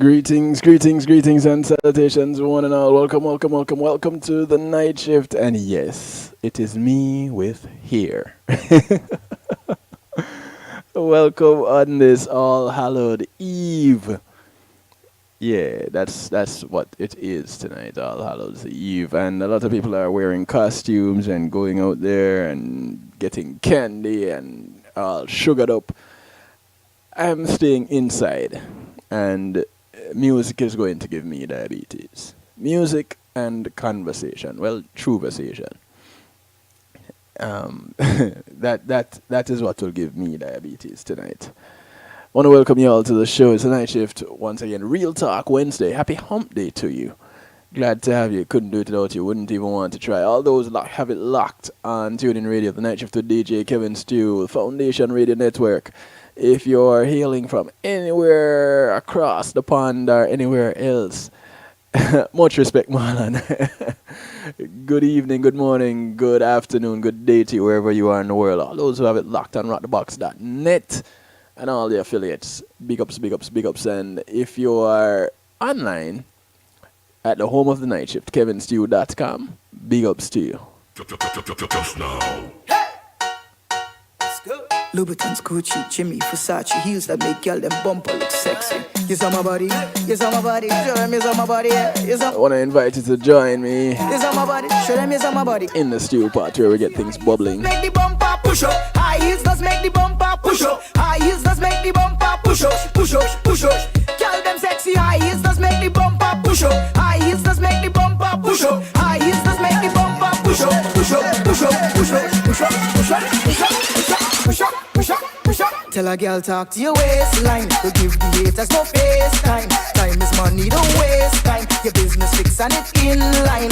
Greetings, greetings, greetings, and salutations, one and all. Welcome, welcome, welcome, welcome to the night shift. And yes, it is me with here. Welcome on this All Hallowed Eve. Yeah, that's what it is tonight, All Hallows Eve. And a lot of people are wearing costumes and going out there and getting candy and all sugared up. I'm staying inside, and music is going to give me diabetes. Music and conversation. Well, true conversation. That is what will give me diabetes tonight. I want to welcome you all to the show. It's a night shift once again. Real Talk Wednesday. Happy Hump Day to you. Glad to have you. Couldn't do it without you. Wouldn't even want to try. All those have it locked on TuneIn Radio. The night shift with DJ Kevin Stew, Foundation Radio Network. If you're hailing from anywhere across the pond or anywhere else, much respect, Marlon. Good evening, good morning, good afternoon, good day to you wherever you are in the world. All those who have it locked on rockthebox.net and all the affiliates. Big ups, big ups, big ups. And if you are online at the home of the night shift, kevinstew.com, big ups to you. Just now. Louboutins, Gucci, Jimmy, Versace, heels that make y'all them bumper look sexy. Yes, on my body, yes, on my body, show them yes, on my body, yes, on I want to invite you to join me yes, on my body, show them yes, on my body. in the stew part where we get things bubbling. Make the bumper push up, high heels does make the bumper push up, high heels does make the bumper push up, push up, push up. Tell them sexy, high heels does make the bumper push up, high heels does make the bumper push up, high heels does make the bumper push up, push up, push up, push up, push up, push up, push up, push up, push up. Push up. Tell a girl talk to your waistline. To give the haters no face time. Time is money, don't waste time. Your business fix and it in line.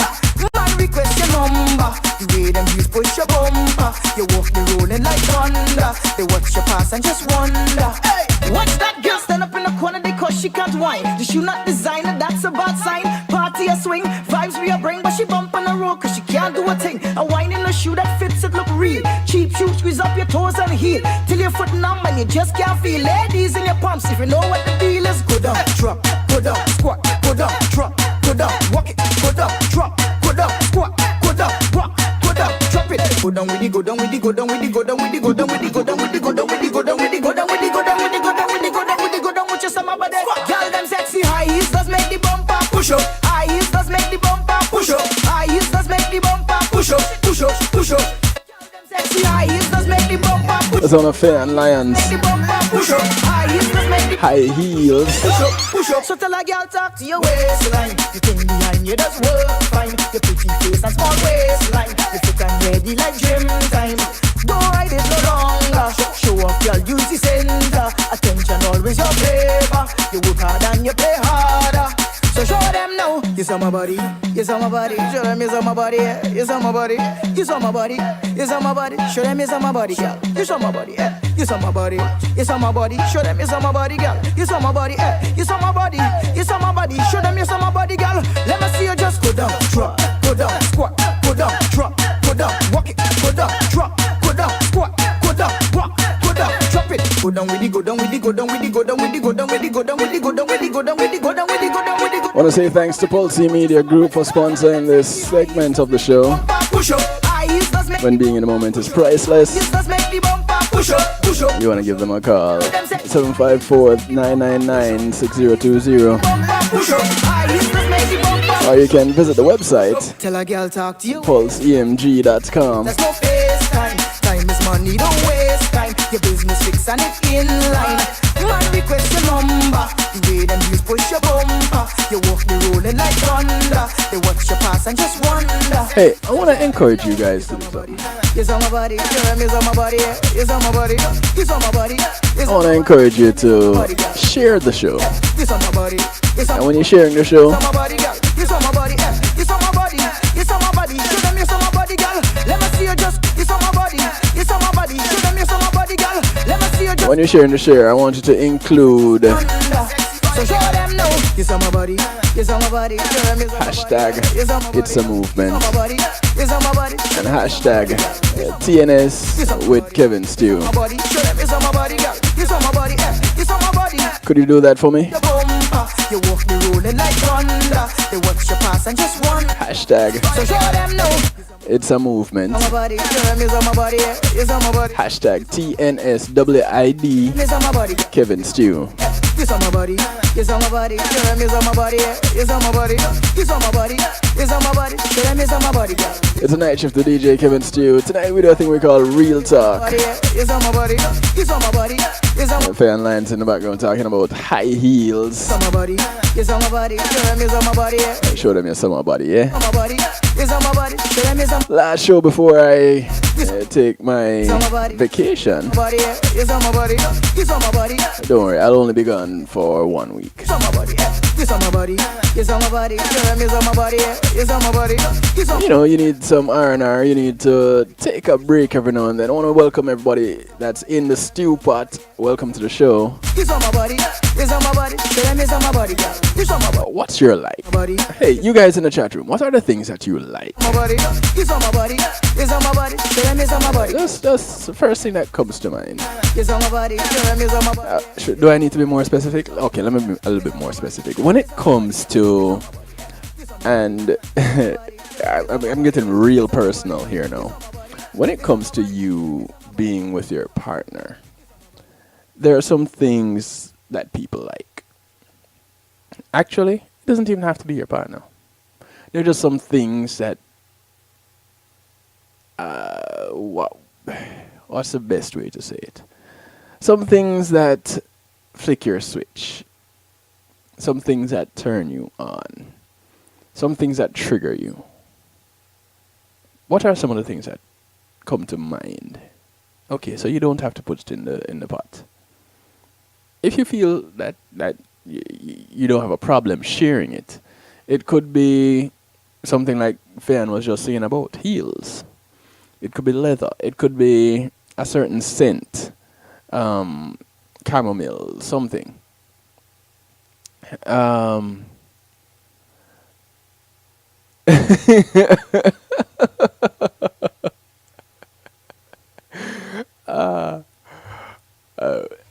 Man request your number. The way them heels push your bumper. You walk the rolling like thunder. They watch your pass and just wonder. Hey, watch that girl stand up in the corner because she can't whine. The shoe not designer, that's a bad sign. Party a swing, vibes we a bring, but she bump on the road cause she can't do a thing. A wine in a shoe that fits it look real. Cheap shoe squeeze up your toes and heel. Till your foot numb and you just can't feel. Ladies in your pumps, if you know what the deal is. Go down, drop, go down, squat, go down, drop, go down, walk it, go down, drop, go down, squat, go down, walk, go down, drop it. Go down with the, go down with the, go down with the, go down with the, go down with the, go down with the, go down with the, go down with the, go down with the, go down with the, go down with the, go down with the, go down with your summer body. Girl, them sexy high heels does make the bumper push up. High heels does make the bumper push up. High heels does make the bumper push up, push up, push up. Sexy high heels does make the bumper push up. That's on a Fair and Lions. High heels. Push up. So tell a girl talk to your waistline. You think behind you does work fine. Your pretty face and small waistline. You fit and ready like gym time. Don't hide it no longer. Show off your beauty center. Attention always your favor. You work hard and you play harder. So show them now. Yes on my body. Yes on my body. Show them yes on my body. Yes on my body. Yes on my body. Yes on my body. Show them yes on my body, girl. Yes on my body. Yes on my body. Yes on my body. Show them yes on my body, girl. Yes on my body. Yes on my body. Yes on my body. Show them yes on my body, girl. Let me see you just go down, drop, go down, squat, go down, drop, go down, walk it, go down, drop, go down, squat, go down, walk, go down, drop it. Go down with the, go down with the, go down with the, go down with the, go down with the, go down with the, go down with the, go down with the, go down with the, go down with the. I want to say thanks to Pulsey Media Group for sponsoring this segment of the show. When being in the moment is priceless. You want to give them a call. 754-999-6020. Or you can visit the website pulseemg.com. Time is money, don't waste time. Your business fix and it in line. Man request your number. The way them heels push your bumper. You walk the rolling like thunder. They watch your pass and just wonder. Hey, I want to encourage you guys to do something. Yes on my body, yes on my body, yes on my body, yes on my body. I want to encourage you to share the show. Yes on my body, yes on And when you're sharing the show, my body, girl. Yes on my body, yes on my body, yes on my body. Show them yes on my body, girl. Let me see you just yes on my body, yes on my body. Show them yes on my body, girl. Let me see you just. when you're sharing the share, I want you to include So show them now. Yes on my body, yes on my body. hashtag It's a Movement Yes on my body, yes on my body. and hashtag TNS with Kevin Stew. My body, show them yes on my body, girl. Yes on my body, yes on my body. Could you do that for me? Your bumper, You walk me rolling like thunder. They watch you pass and just wonder. Hashtag. So show them no. It's a movement. On my body, show them it's on my body, yeah. It's on my body. Hashtag TNSWID. It's on my body. Kevin Stew. It's on my body. It's on my body. Show them it's on my body, yeah. It's on my body. It's on my body. It's on my body. Show them it's on my body, girl. It's a night shift, the DJ Kevin Stew. Tonight we do a thing we call Real Talk. It's on my body. It's on my body. It's on my Fan lines in the background talking about high heels. It's on my body. It's on my body. Show them it's on my body, yeah. Show them your summer body, yeah? On my body. It's on my body. Show them it's on Last show before I take my vacation. my body, yeah. It's on my body. It's on my body. Don't worry, I'll only be gone for 1 week. It's on my body. It's on my body. It's on my body. Show them it's on my body, yeah. It's on my body. It's on You know, you need some R&R, you need to take a break every now and then. I want to welcome everybody that's in the stew pot. Welcome to the show. It's on my body. It's on my body. Show them it's on my body, girl. It's on my body. What's your like? Body. Hey, you guys in the chat room, what are the things that you like? My body. It's on my body. It's on my body. Show them it's on my body. That's the first thing that comes to mind. It's on my body. Show them it's on my body. Do I need to be more specific? Okay, let me be a little bit more specific. When it comes to, and I'm getting real personal here now. When it comes to you being with your partner, there are some things that people like. Actually, it doesn't even have to be your partner. There are just some things that, what's the best way to say it? Some things that flick your switch. Some things that turn you on. Some things that trigger you. What are some of the things that come to mind? Okay, so you don't have to put it in the pot. If you feel that you don't have a problem sharing it, it could be something like Fan was just saying about heels. It could be leather. It could be a certain scent, chamomile, something.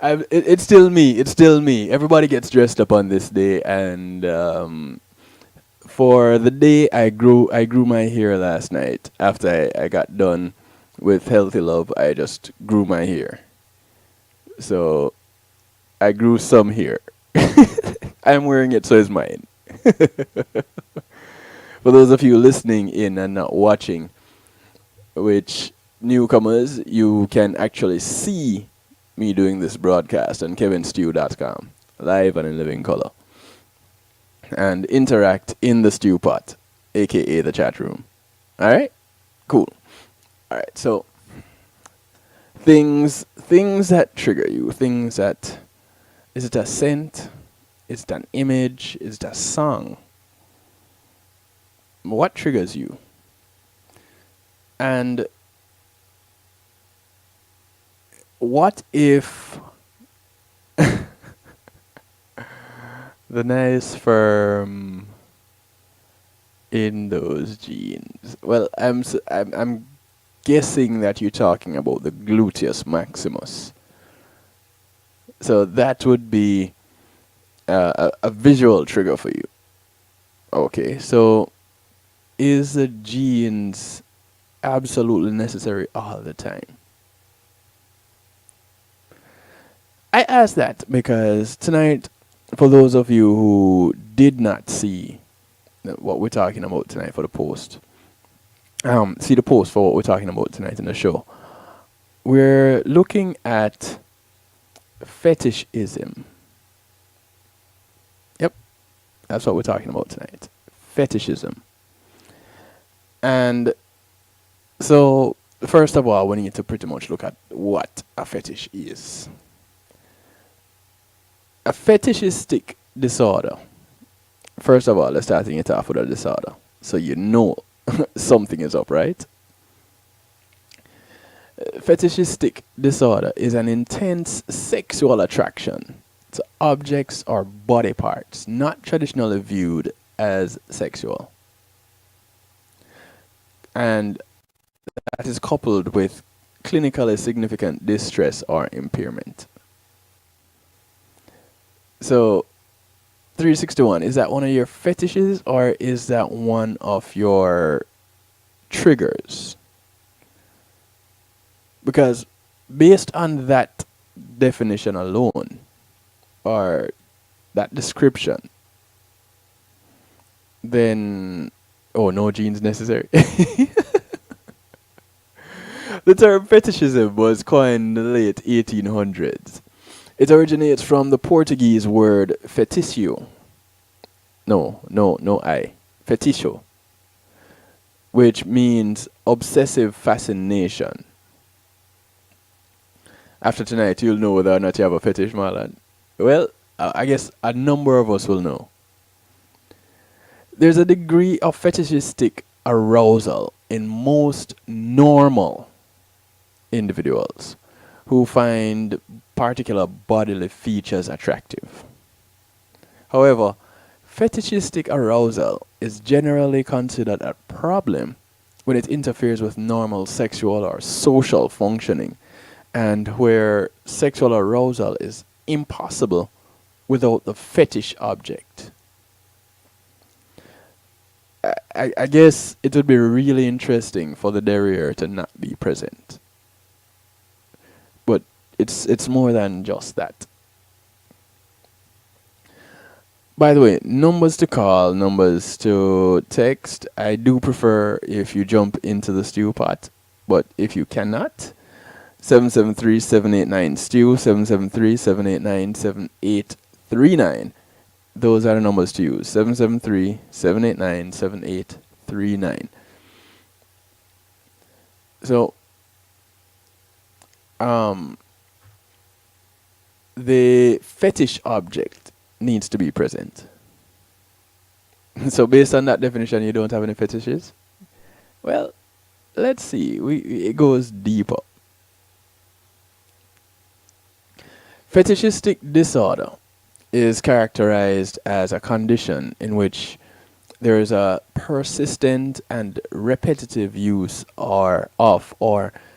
It's still me. It's still me. Everybody gets dressed up on this day, and for the day I grew my hair last night. After I got done with Healthy Love, I just grew my hair. So I grew some hair. I'm wearing it, so it's mine. For those of you listening in and not watching, which newcomers, you can actually see me doing this broadcast on kevinstew.com, live and in living color, and interact in the stew pot, aka the chat room. Alright? Cool. Alright, so things that trigger you, things that, is it a scent? Is it an image? Is it a song? What triggers you? And what if the nice firm in those jeans? Well, I'm guessing that you're talking about the gluteus maximus. So that would be a visual trigger for you. Okay, so is the jeans absolutely necessary all the time? I ask that because tonight, for those of you who did not see what we're talking about tonight for the post, see the post for what we're talking about tonight in the show, we're looking at fetishism. Yep, that's what we're talking about tonight. Fetishism. And so, first of all, we need to pretty much look at what a fetish is. A fetishistic disorder. First of all, let's start it off with a disorder, so you know something is up, right? Fetishistic disorder is an intense sexual attraction to objects or body parts not traditionally viewed as sexual. And that is coupled with clinically significant distress or impairment. So, 361, is that one of your fetishes or is that one of your triggers? Because based on that definition alone, or that description, then, oh, no genes necessary. The term fetishism was coined in the late 1800s. It originates from the Portuguese word feticcio. Fetiscio, which means obsessive fascination. After tonight, you'll know whether or not you have a fetish, Marlon. Well, I guess a number of us will know. There's a degree of fetishistic arousal in most normal individuals who find particular bodily features attractive. However, fetishistic arousal is generally considered a problem when it interferes with normal sexual or social functioning, and where sexual arousal is impossible without the fetish object. I guess it would be really interesting for the derriere to not be present. But it's more than just that. By the way, numbers to call, numbers to text. I do prefer if you jump into the stew pot, but if you cannot, 773-789-STEW, 773-789-7839. Those are the numbers to use. 773-789-7839. So, the fetish object needs to be present. So based on that definition, you don't have any fetishes? Well, let's see. It goes deeper. Fetishistic disorder is characterized as a condition in which there is a persistent and repetitive use or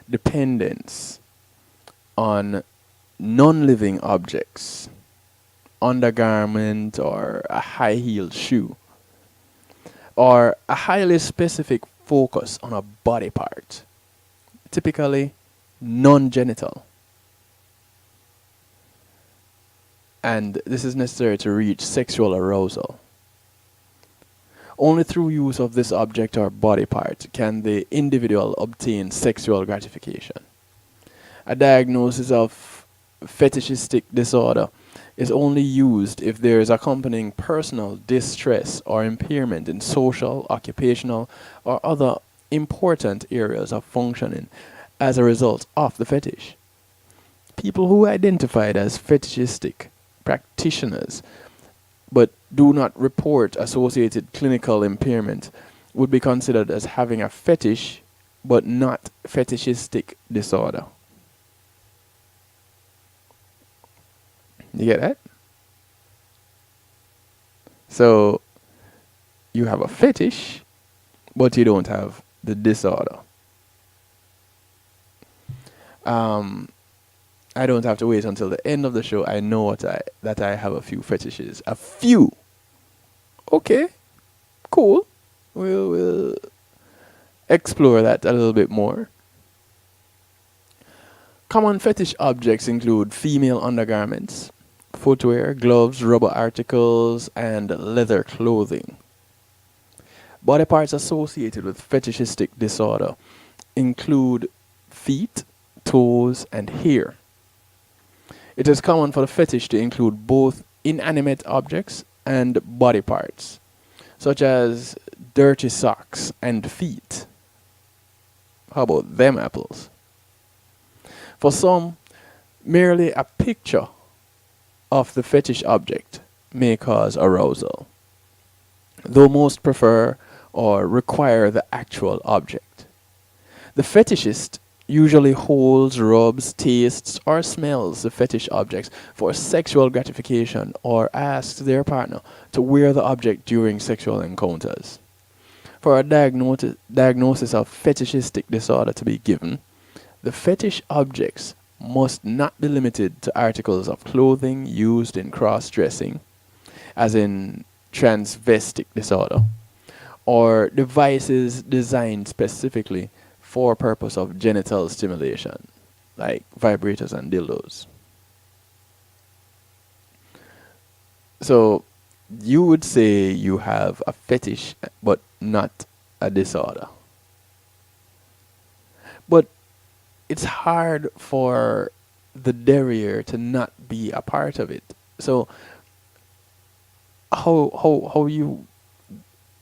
dependence on non-living objects, undergarment or a high-heeled shoe, or a highly specific focus on a body part, typically non-genital. And this is necessary to reach sexual arousal. Only through use of this object or body part can the individual obtain sexual gratification. A diagnosis of fetishistic disorder is only used if there is accompanying personal distress or impairment in social, occupational, or other important areas of functioning as a result of the fetish. People who identified as fetishistic practitioners but do not report associated clinical impairment would be considered as having a fetish but not fetishistic disorder. You get that? So you have a fetish but you don't have the disorder. I don't have to wait until the end of the show. I know that I have a few fetishes. A few. Okay. Cool. We'll explore that a little bit more. Common fetish objects include female undergarments, footwear, gloves, rubber articles, and leather clothing. Body parts associated with fetishistic disorder include feet, toes, and hair. It is common for the fetish to include both inanimate objects and body parts, such as dirty socks and feet. How about them apples? For some, merely a picture of the fetish object may cause arousal, though most prefer or require the actual object. The fetishist usually holds, rubs, tastes, or smells the fetish objects for sexual gratification or asks their partner to wear the object during sexual encounters. For a diagnosis of fetishistic disorder to be given, the fetish objects must not be limited to articles of clothing used in cross-dressing as in transvestic disorder, or devices designed specifically for purpose of genital stimulation, like vibrators and dildos. So you would say you have a fetish, but not a disorder. But it's hard for the derriere to not be a part of it. So how you,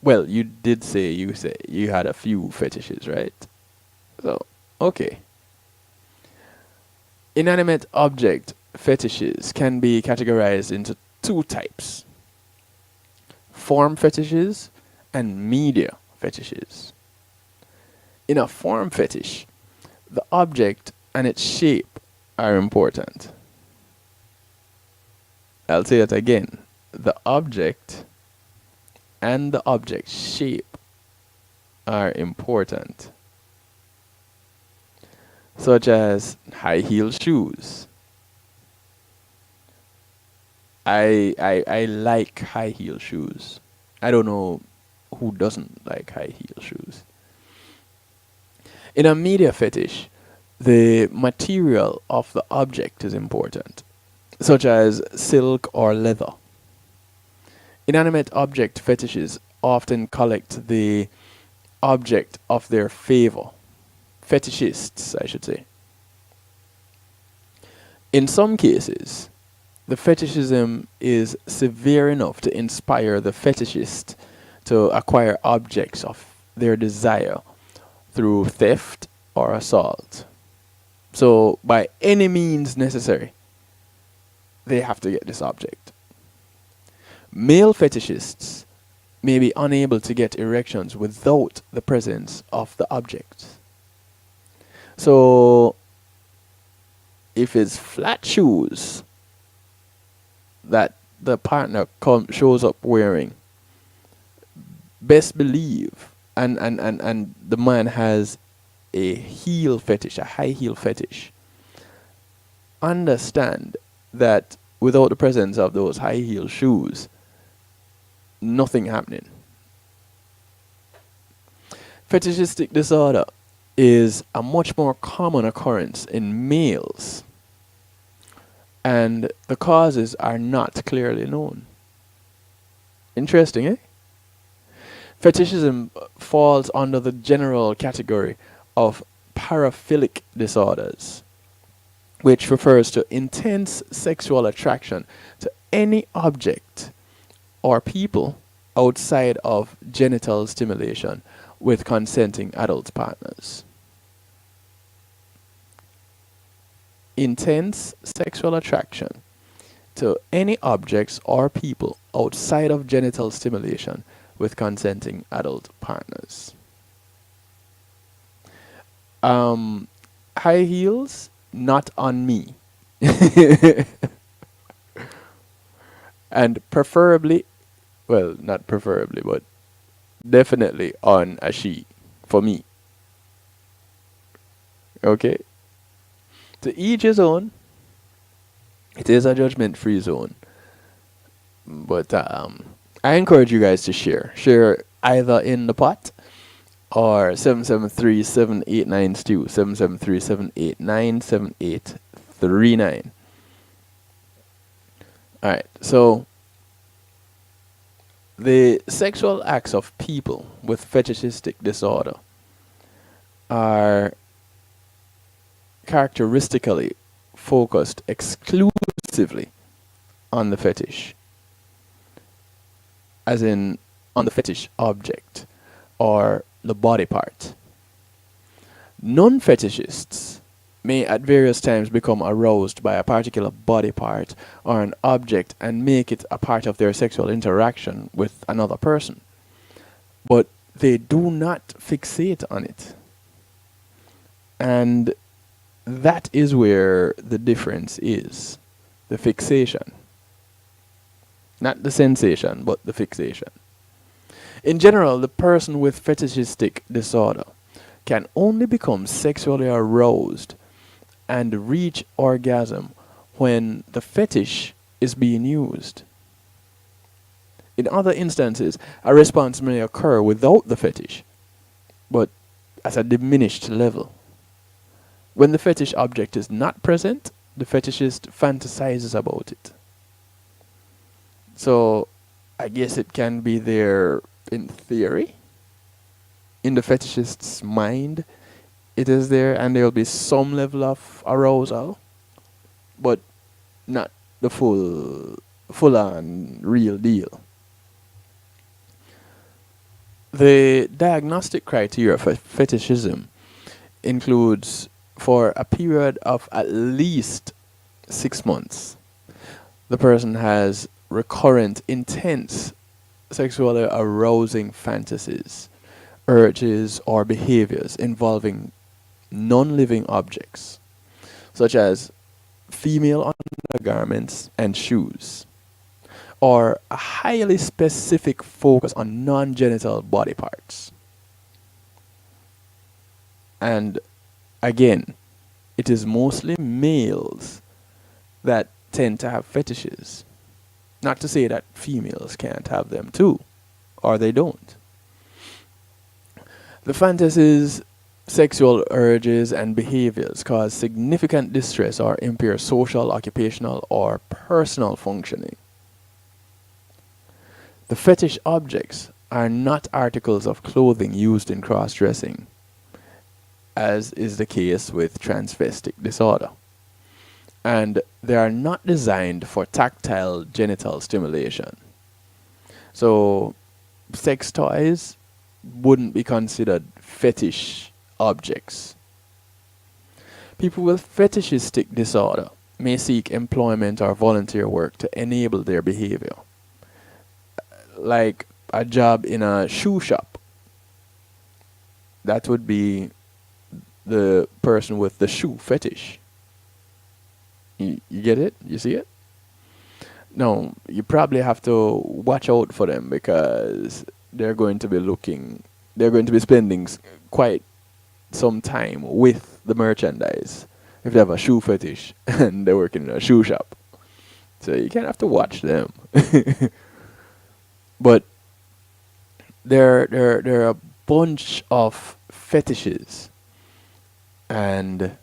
well, you did say you had a few fetishes, right? So okay. Inanimate object fetishes can be categorized into two types: form fetishes and media fetishes. In a form fetish, the object and its shape are important. I'll say it again. The object and the object shape are important, such as high heel shoes. I like high heel shoes. I don't know who doesn't like high heel shoes. In a media fetish, the material of the object is important, such as silk or leather. Inanimate object fetishes often collect the object of their favor. Fetishists, I should say. In some cases, the fetishism is severe enough to inspire the fetishist to acquire objects of their desire through theft or assault. So, by any means necessary, they have to get this object. Male fetishists may be unable to get erections without the presence of the object. So, if it's flat shoes that the partner shows up wearing, best believe, and the man has a heel fetish, a high heel fetish, understand that without the presence of those high heel shoes, nothing happening. Fetishistic disorder is a much more common occurrence in males, and the causes are not clearly known. Interesting, eh? Fetishism falls under the general category of paraphilic disorders, which refers to intense sexual attraction to any object or people outside of genital stimulation with consenting adult partners. Intense sexual attraction to any objects or people outside of genital stimulation with consenting adult partners. High heels, not on me. And preferably, well, not preferably, but definitely on a she for me. Okay? To each his own. It is a judgment-free zone. But I encourage you guys to share. Share either in the pot or 773-789-STEW. 773-789-7839. Alright, so the sexual acts of people with fetishistic disorder are characteristically focused exclusively on the fetish, as in on the fetish object or the body part. Non-fetishists may at various times become aroused by a particular body part or an object and make it a part of their sexual interaction with another person, but they do not fixate on it. And that is where the difference is. The fixation. Not the sensation, but the fixation. In general, the person with fetishistic disorder can only become sexually aroused and reach orgasm when the fetish is being used. In other instances, a response may occur without the fetish, but at a diminished level. When the fetish object is not present, the fetishist fantasizes about it. So, I guess it can be there in theory. In the fetishist's mind, it is there, and there will be some level of arousal, but not the full-on real deal. The diagnostic criteria for fetishism includes for a period of at least 6 months, the person has recurrent, intense, sexually arousing fantasies, urges, or behaviors involving non-living objects, such as female undergarments and shoes, or a highly specific focus on non-genital body parts. And again, it is mostly males that tend to have fetishes. Not to say that females can't have them too, or they don't. The fantasies, sexual urges, and behaviors cause significant distress or impair social, occupational, or personal functioning. The fetish objects are not articles of clothing used in cross-dressing, as is the case with transvestic disorder. And they are not designed for tactile genital stimulation. So, sex toys wouldn't be considered fetish objects. People with fetishistic disorder may seek employment or volunteer work to enable their behavior, like a job in a shoe shop. That would be the person with the shoe fetish. You get it? You see it? No, you probably have to watch out for them, because they're going to be spending quite some time with the merchandise if they have a shoe fetish and they're working in a shoe shop. So you kind of have to watch them. But there are a bunch of fetishes, and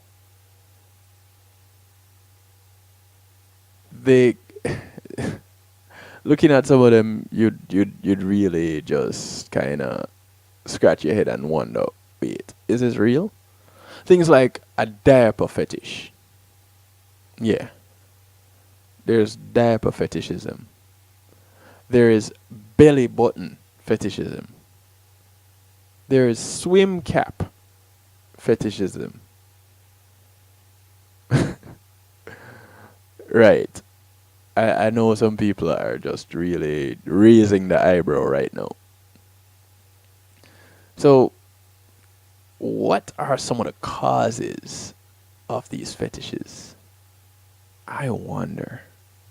they looking at some of them, you'd really just kind of scratch your head and wonder, wait, is this real? Things like a diaper fetish. Yeah. There's diaper fetishism. There is belly button fetishism. There is swim cap fetishism. Right. I know some people are just really raising the eyebrow right now. So, what are some of the causes of these fetishes? I wonder.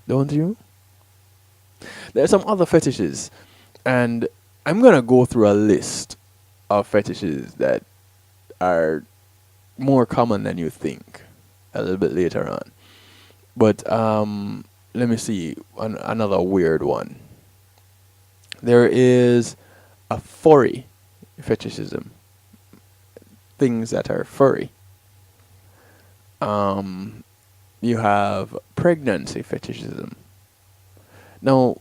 Don't you? There are some other fetishes, and I'm going to go through a list of fetishes that are more common than you think a little bit later on. But let me see another weird one. There is a furry fetishism. Things that are furry. You have pregnancy fetishism. Now,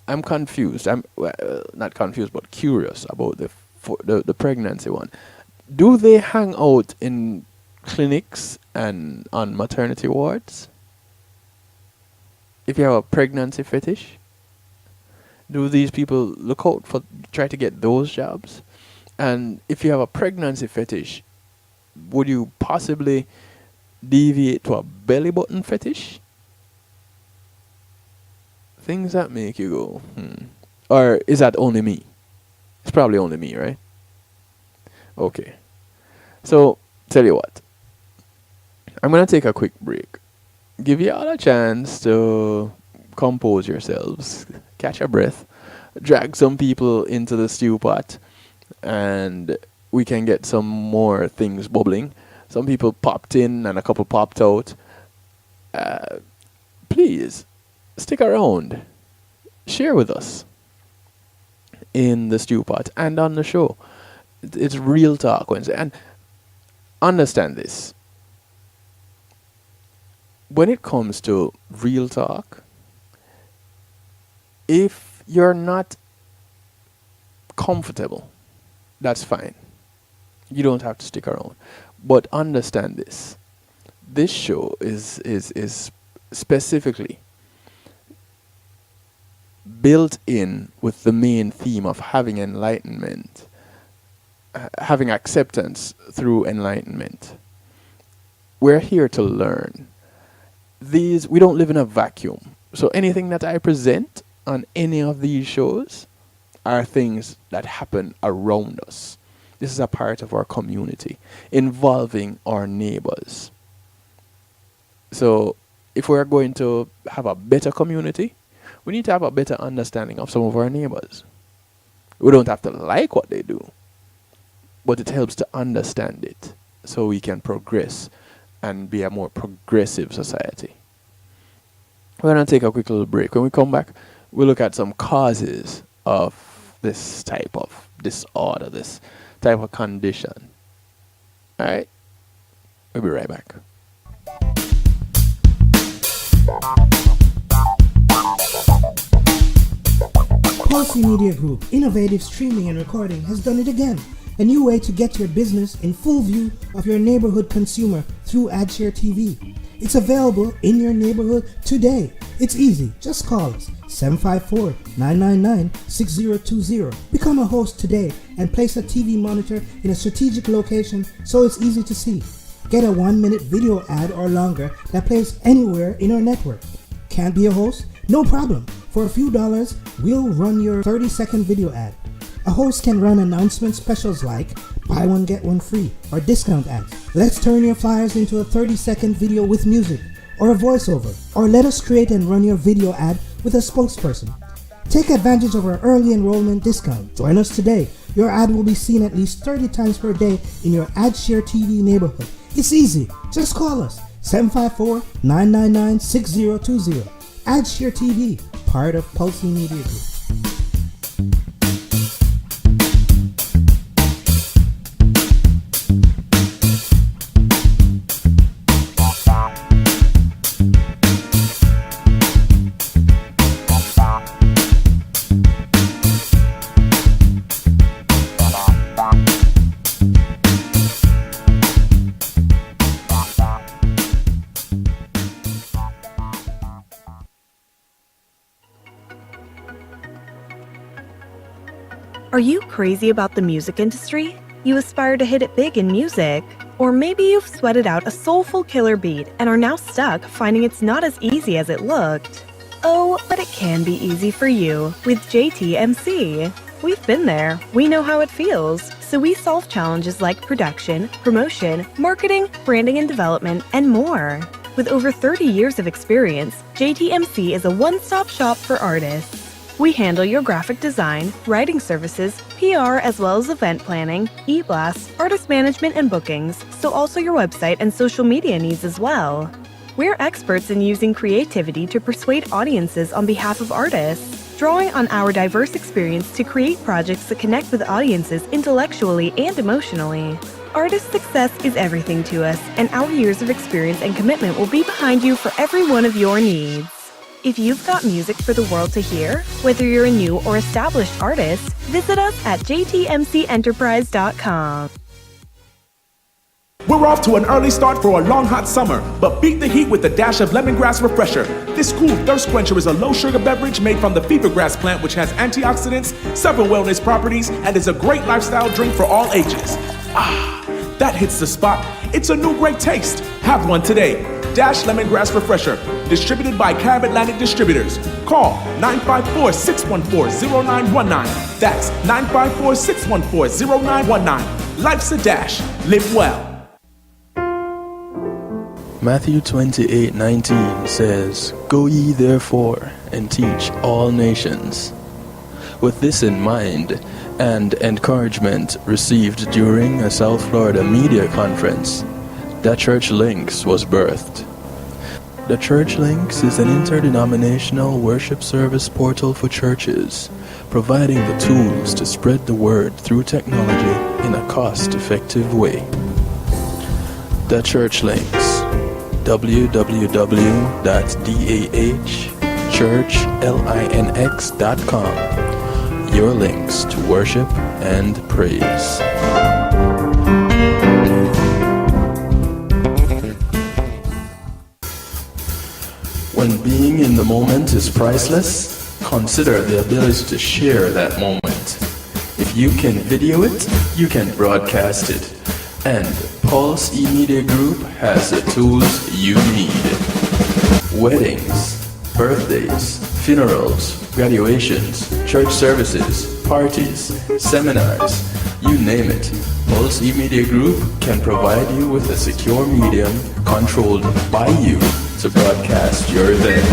I'm confused. I'm not confused, but curious about the pregnancy one. Do they hang out in clinics and on maternity wards? If you have a pregnancy fetish, do these people try to get those jobs? And if you have a pregnancy fetish, would you possibly deviate to a belly button fetish? Things that make you go, Or is that only me? It's probably only me, right? Okay. So, tell you what. I'm going to take a quick break. Give you all a chance to compose yourselves, catch a breath, drag some people into the stew pot, and we can get some more things bubbling. Some people popped in and a couple popped out. Please, stick around. Share with us. in the stew pot and on the show. It's Real Talk Wednesday. And understand this. When it comes to real talk, if you're not comfortable, that's fine. You don't have to stick around. But understand this. This show is specifically built in with the main theme of having enlightenment, having acceptance through enlightenment. We're here to learn. We don't live in a vacuum. So anything that I present on any of these shows are things that happen around us. This is a part of our community, involving our neighbors. So if we're going to have a better community, we need to have a better understanding of some of our neighbors. We don't have to like what they do, but it helps to understand it so we can progress and be a more progressive society. We're going to take a quick little break. When we come back, we'll look at some causes of this type of disorder, this type of condition. All right? We'll be right back. Pulsey Media Group, innovative streaming and recording, has done it again. A new way to get your business in full view of your neighborhood consumer through AdShare TV. It's available in your neighborhood today. It's easy. Just call us 754-999-6020. Become a host today and place a TV monitor in a strategic location so it's easy to see. Get a 1-minute video ad or longer that plays anywhere in our network. Can't be a host? No problem. For a few dollars, we'll run your 30-second video ad. A host can run announcement specials like buy one get one free or discount ads. Let's turn your flyers into a 30-second video with music or a voiceover, or let us create and run your video ad with a spokesperson. Take advantage of our early enrollment discount. Join us today. Your ad will be seen at least 30 times per day in your AdShare TV neighborhood. It's easy. Just call us 754-999-6020. AdShare TV, part of Pulsey Media Group. Are you crazy about the music industry? You aspire to hit it big in music? Or maybe you've sweated out a soulful killer beat and are now stuck finding it's not as easy as it looked. Oh, but it can be easy for you with JTMC. We've been there. We know how it feels. So we solve challenges like production, promotion, marketing, branding and development, and more. With over 30 years of experience, JTMC is a one-stop shop for artists. We handle your graphic design, writing services, PR, as well as event planning, e-blasts, artist management, and bookings, so also your website and social media needs as well. We're experts in using creativity to persuade audiences on behalf of artists, drawing on our diverse experience to create projects that connect with audiences intellectually and emotionally. Artist success is everything to us, and our years of experience and commitment will be behind you for every one of your needs. If you've got music for the world to hear, whether you're a new or established artist, visit us at jtmcenterprise.com. We're off to an early start for a long hot summer, but beat the heat with a dash of lemongrass refresher. This cool thirst quencher is a low-sugar beverage made from the fevergrass plant, which has antioxidants, several wellness properties, and is a great lifestyle drink for all ages. Ah, that hits the spot. It's a new great taste. Have one today. Dash Lemongrass Refresher, distributed by Carib Atlantic Distributors. Call 954-614-0919. That's 954-614-0919. Life's a dash. Live well. Matthew 28:19 says, "Go ye therefore and teach all nations." With this in mind, and encouragement received during a South Florida media conference, that Church Links was birthed. The Church Links is an interdenominational worship service portal for churches, providing the tools to spread the word through technology in a cost-effective way. The Church Links, www.dahchurchlinx.com. Your links to worship and praise. When being in the moment is priceless, consider the ability to share that moment. If you can video it, you can broadcast it. And Pulse E-Media Group has the tools you need. Weddings, birthdays, funerals, graduations, church services, parties, seminars, you name it. Pulse E-Media Group can provide you with a secure medium controlled by you to broadcast your event.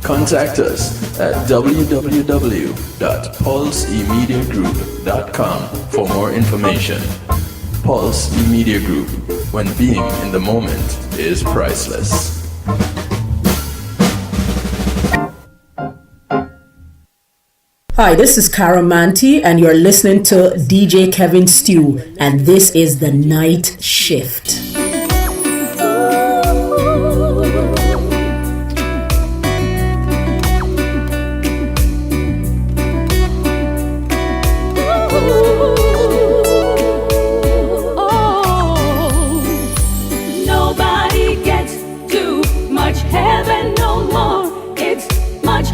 Contact us at www.pulsemediagroup.com for more information. Pulse E-Media Group, when being in the moment is priceless. Hi, this is Cara Manti, and you're listening to DJ Kevin Stew, and this is The Night Shift.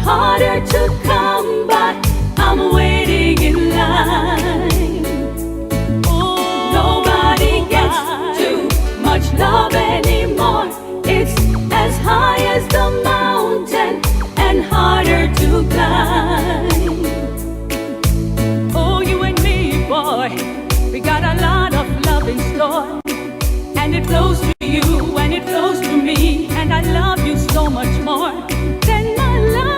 Harder to come by, I'm waiting in line. Nobody gets too much love anymore. It's as high as the mountain and harder to climb. Oh, you and me, boy, we got a lot of love in store. And it flows to you and it flows to me, and I love you so much more than my life.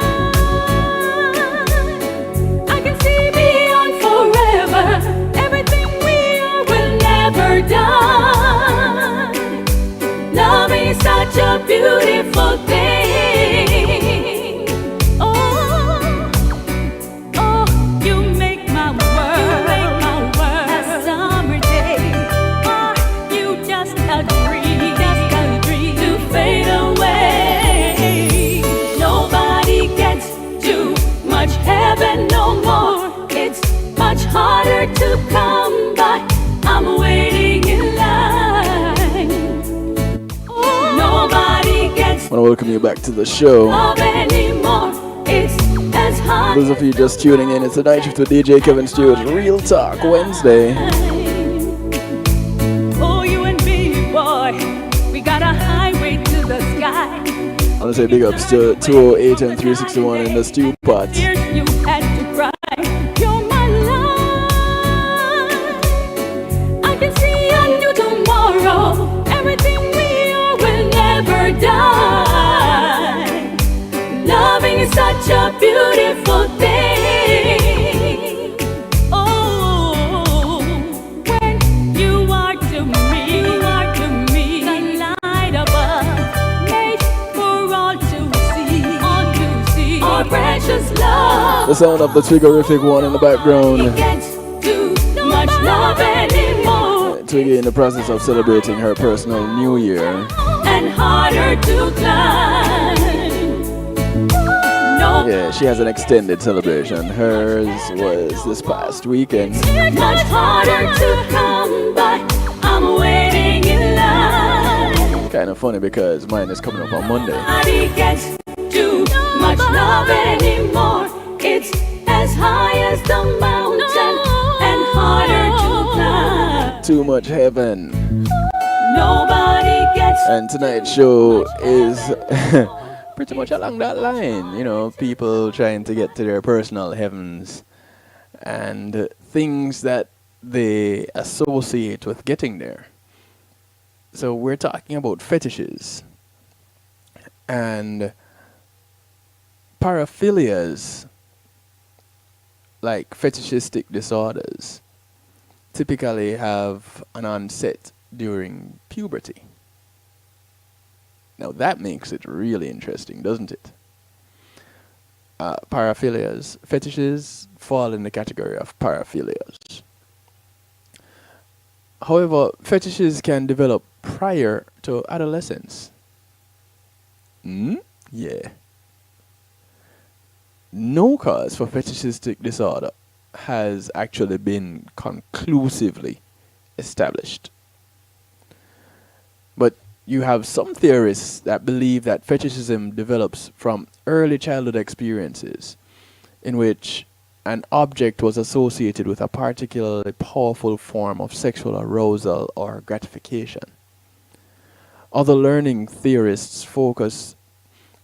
Everything we are will never die. Love is such a beautiful thing. Oh, oh, you make my world, a summer day. Oh, you just a dream to fade away. Nobody gets too much heaven no more. It's much harder to come by, I'm waiting in line. Nobody gets I want to welcome you back to the show. love anymore. It's as hard. Those of you just tuning in, it's the Night Shift with DJ Kevin Stewart, Real Talk Wednesday. Oh, you and me, boy, we got a highway to the sky. I want to say big ups to 208 and 361 in the stew pot. Years you had to cry. You're my life. I can see a new tomorrow. Everything we are will never die. Loving is such a beautiful thing. Oh, when you are to me, the light above, made for all to see, our precious love. The sound of the Twiggerific one in the background. Gets too much love anymore. Twiggy in the process of celebrating her personal New Year. And harder to climb. No, Yeah, she has an extended celebration. Hers was this past weekend. much harder to come by. I'm waiting in line. Kind of funny because mine is coming up on Monday. Nobody gets too much love anymore. It's as high as the mountain and harder to climb. Too much heaven. Nobody gets And tonight's show is pretty much along that line. You know, people trying to get to their personal heavens and things that they associate with getting there. So we're talking about fetishes and paraphilias, like fetishistic disorders, typically have an onset during puberty. Now that makes it really interesting, doesn't it? Paraphilias. Fetishes fall in the category of paraphilias. However, fetishes can develop prior to adolescence. Yeah. No cause for fetishistic disorder has actually been conclusively established. But you have some theorists that believe that fetishism develops from early childhood experiences in which an object was associated with a particularly powerful form of sexual arousal or gratification. Other learning theorists focus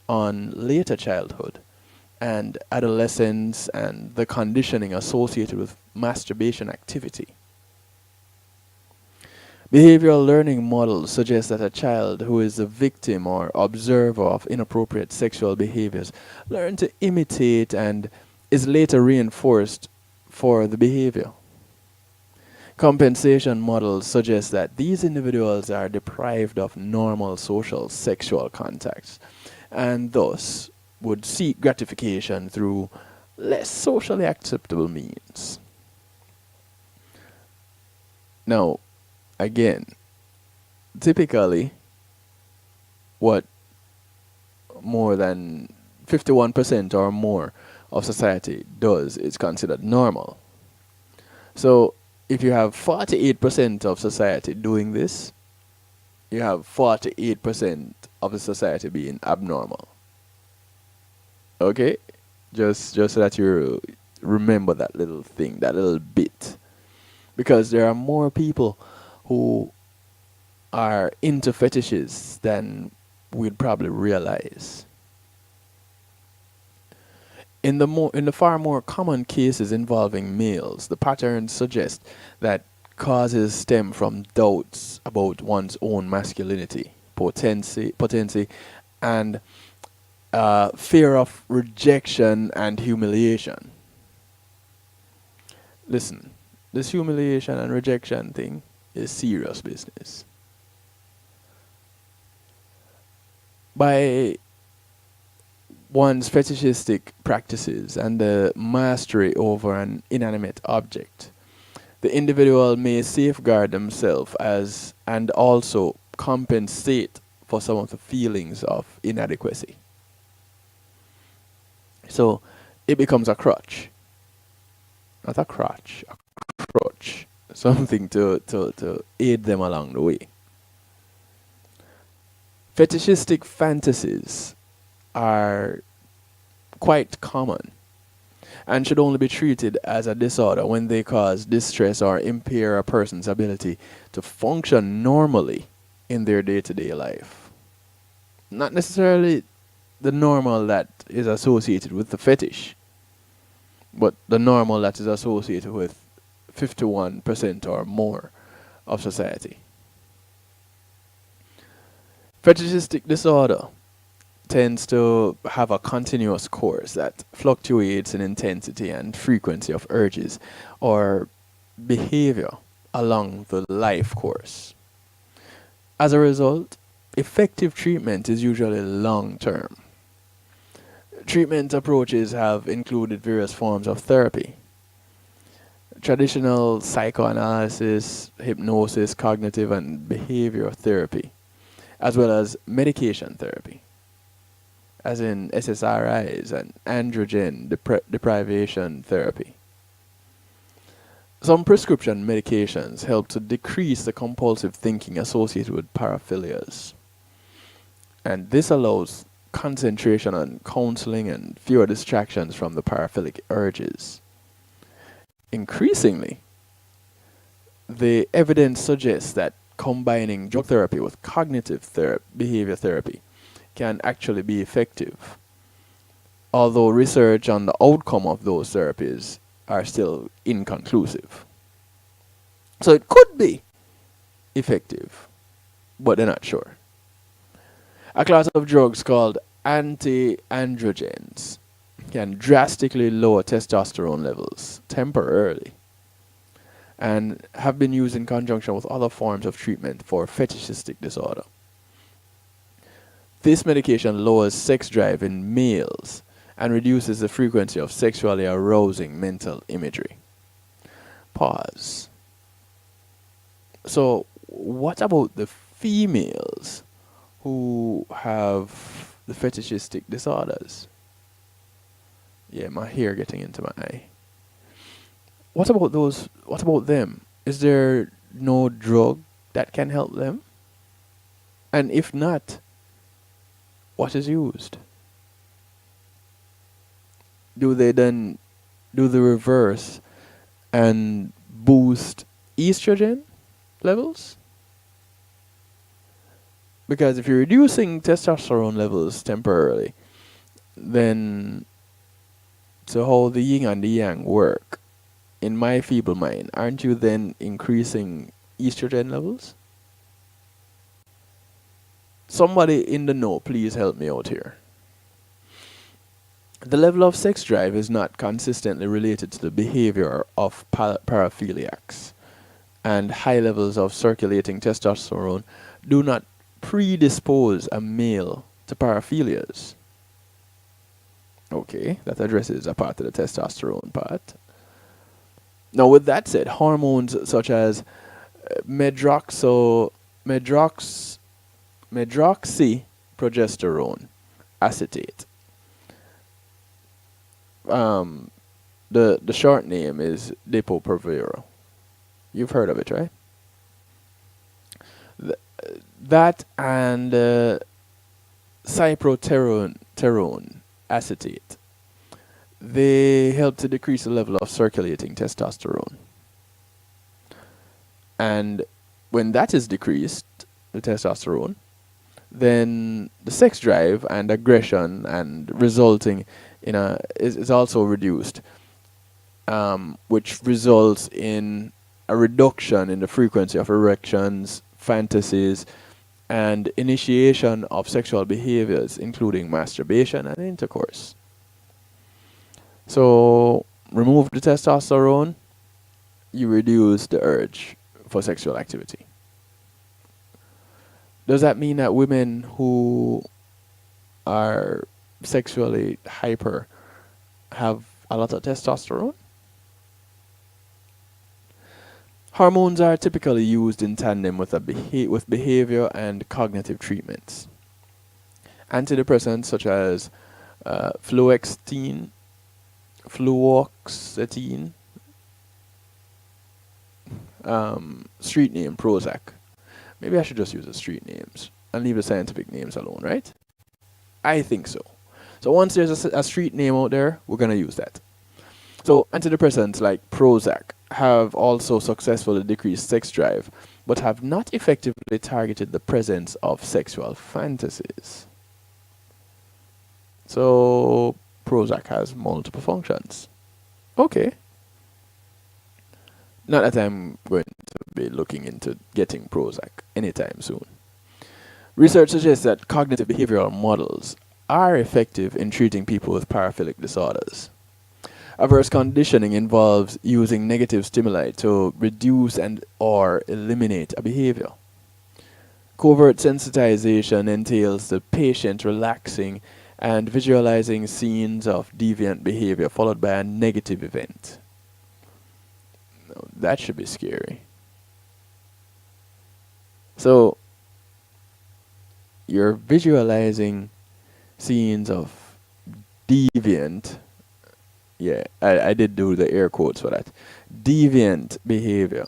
on later childhood and adolescence and the conditioning associated with masturbation activity. Behavioral learning models suggest that a child who is a victim or observer of inappropriate sexual behaviors learn to imitate and is later reinforced for the behavior. Compensation models suggest that these individuals are deprived of normal social sexual contacts and thus would seek gratification through less socially acceptable means. Now, again, typically, what more than 51% or more of society does is considered normal. So, if you have 48% of society doing this, you have 48% of the society being abnormal. Okay? Just so that you remember that little thing, that little bit. Because there are more people who are into fetishes than we'd probably realize. In the far more common cases involving males, the patterns suggest that causes stem from doubts about one's own masculinity, potency, and fear of rejection and humiliation. Listen, this humiliation and rejection thing is serious business. By one's fetishistic practices and the mastery over an inanimate object, the individual may safeguard themselves as and also compensate for some of the feelings of inadequacy. So it becomes a crutch. Not a crutch, a crutch. Something to aid them along the way. Fetishistic fantasies are quite common and should only be treated as a disorder when they cause distress or impair a person's ability to function normally in their day-to-day life. Not necessarily the normal that is associated with the fetish, but the normal that is associated with 51% or more of society. Fetishistic disorder tends to have a continuous course that fluctuates in intensity and frequency of urges or behavior along the life course. As a result, effective treatment is usually long-term. Treatment approaches have included various forms of therapy: traditional psychoanalysis, hypnosis, cognitive and behavioral therapy, as well as medication therapy, as in SSRIs and androgen deprivation therapy. Some prescription medications help to decrease the compulsive thinking associated with paraphilias, and this allows concentration on counseling and fewer distractions from the paraphilic urges. Increasingly, the evidence suggests that combining drug therapy with cognitive behavior therapy can actually be effective, although research on the outcome of those therapies are still inconclusive. So it could be effective, but they're not sure. A class of drugs called anti-androgens can drastically lower testosterone levels temporarily and have been used in conjunction with other forms of treatment for fetishistic disorder. This medication lowers sex drive in males and reduces the frequency of sexually arousing mental imagery. Pause. So, what about the females who have the fetishistic disorders? Yeah, my hair getting into my eye. What about those? What about them? Is there no drug that can help them? And if not, what is used? Do they then do the reverse and boost estrogen levels? Because if you're reducing testosterone levels temporarily, then to how the yin and the yang work, in my feeble mind, aren't you then increasing estrogen levels? Somebody in the know, please help me out here. The level of sex drive is not consistently related to the behavior of paraphiliacs, and high levels of circulating testosterone do not predispose a male to paraphilias. Okay, that addresses a part of the testosterone part. Now, with that said, hormones such as medroxyprogesterone acetate. The short name is Depo-Provera. You've heard of it, right? That and cyproterone acetate. They help to decrease the level of circulating testosterone. And when that is decreased, the testosterone, then the sex drive and aggression and resulting in is also reduced, which results in a reduction in the frequency of erections, fantasies, and initiation of sexual behaviors, including masturbation and intercourse. So, remove the testosterone, you reduce the urge for sexual activity. Does that mean that women who are sexually hyper have a lot of testosterone? Hormones are typically used in tandem with with behavior and cognitive treatments. Antidepressants such as fluoxetine, street name Prozac. Maybe I should just use the street names and leave the scientific names alone, right? I think so. So once there's a street name out there, we're going to use that. So antidepressants like Prozac have also successfully decreased sex drive, but have not effectively targeted the presence of sexual fantasies. So Prozac has multiple functions. Okay. Not that I'm going to be looking into getting Prozac anytime soon. Research suggests that cognitive behavioral models are effective in treating people with paraphilic disorders. Averse conditioning involves using negative stimuli to reduce and or eliminate a behavior. Covert sensitization entails the patient relaxing and visualizing scenes of deviant behavior followed by a negative event. Now, that should be scary. So, you're visualizing scenes of deviant, yeah, I did do the air quotes for that, deviant behavior.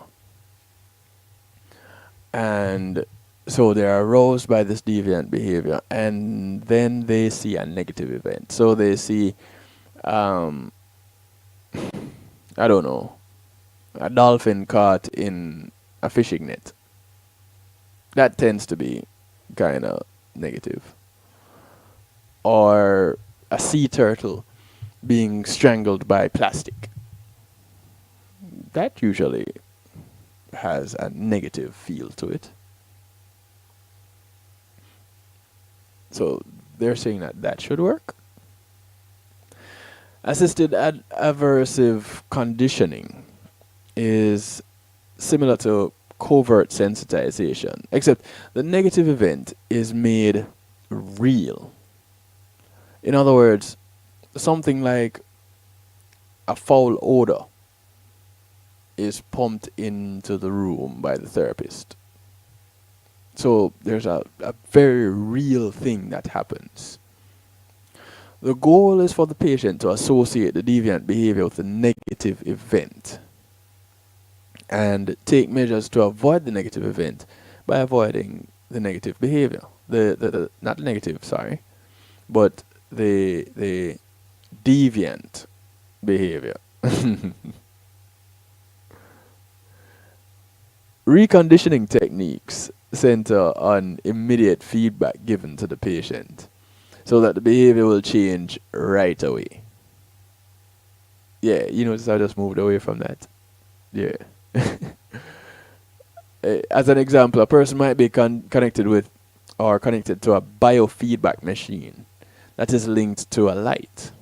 And so they're aroused by this deviant behavior, and then they see a negative event. So they see, I don't know, a dolphin caught in a fishing net. That tends to be kind of negative. Or a sea turtle being strangled by plastic. That usually has a negative feel to it. So they're saying that that should work. Assisted aversive conditioning is similar to covert sensitization, except the negative event is made real. In other words, something like a foul odor is pumped into the room by the therapist. So there's a very real thing that happens. The goal is for the patient to associate the deviant behavior with a negative event and take measures to avoid the negative event by avoiding the negative behavior. The not the negative, sorry, but the deviant behavior. Reconditioning techniques center on immediate feedback given to the patient so that the behavior will change right away. Yeah, you notice I just moved away from that. Yeah. As an example, a person might be connected to a biofeedback machine that is linked to a light.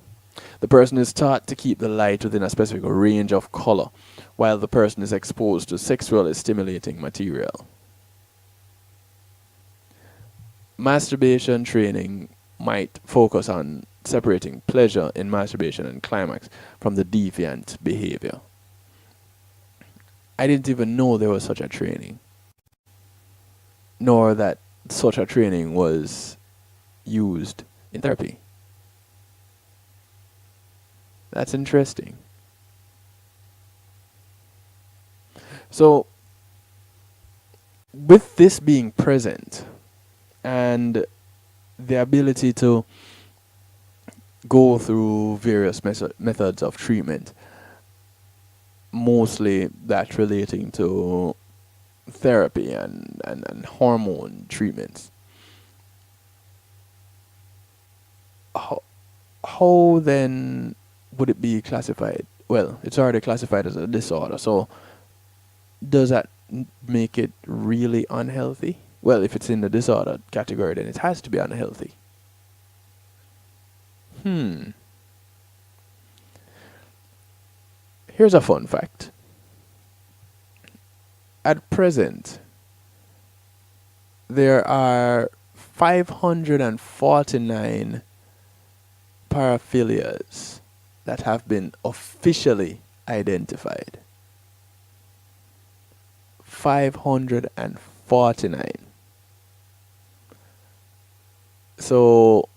The person is taught to keep the light within a specific range of color while the person is exposed to sexually stimulating material. Masturbation training might focus on separating pleasure in masturbation and climax from the deviant behavior. I didn't even know there was such a training, nor that such a training was used in therapy. That's interesting. So, with this being present and the ability to go through various methods of treatment, mostly that relating to therapy and hormone treatments, how then would it be classified? Well, it's already classified as a disorder, so does that make it really unhealthy? Well, if it's in the disorder category, then it has to be unhealthy. Here's a fun fact. At present, there are 549 paraphilias that have been officially identified. 549. So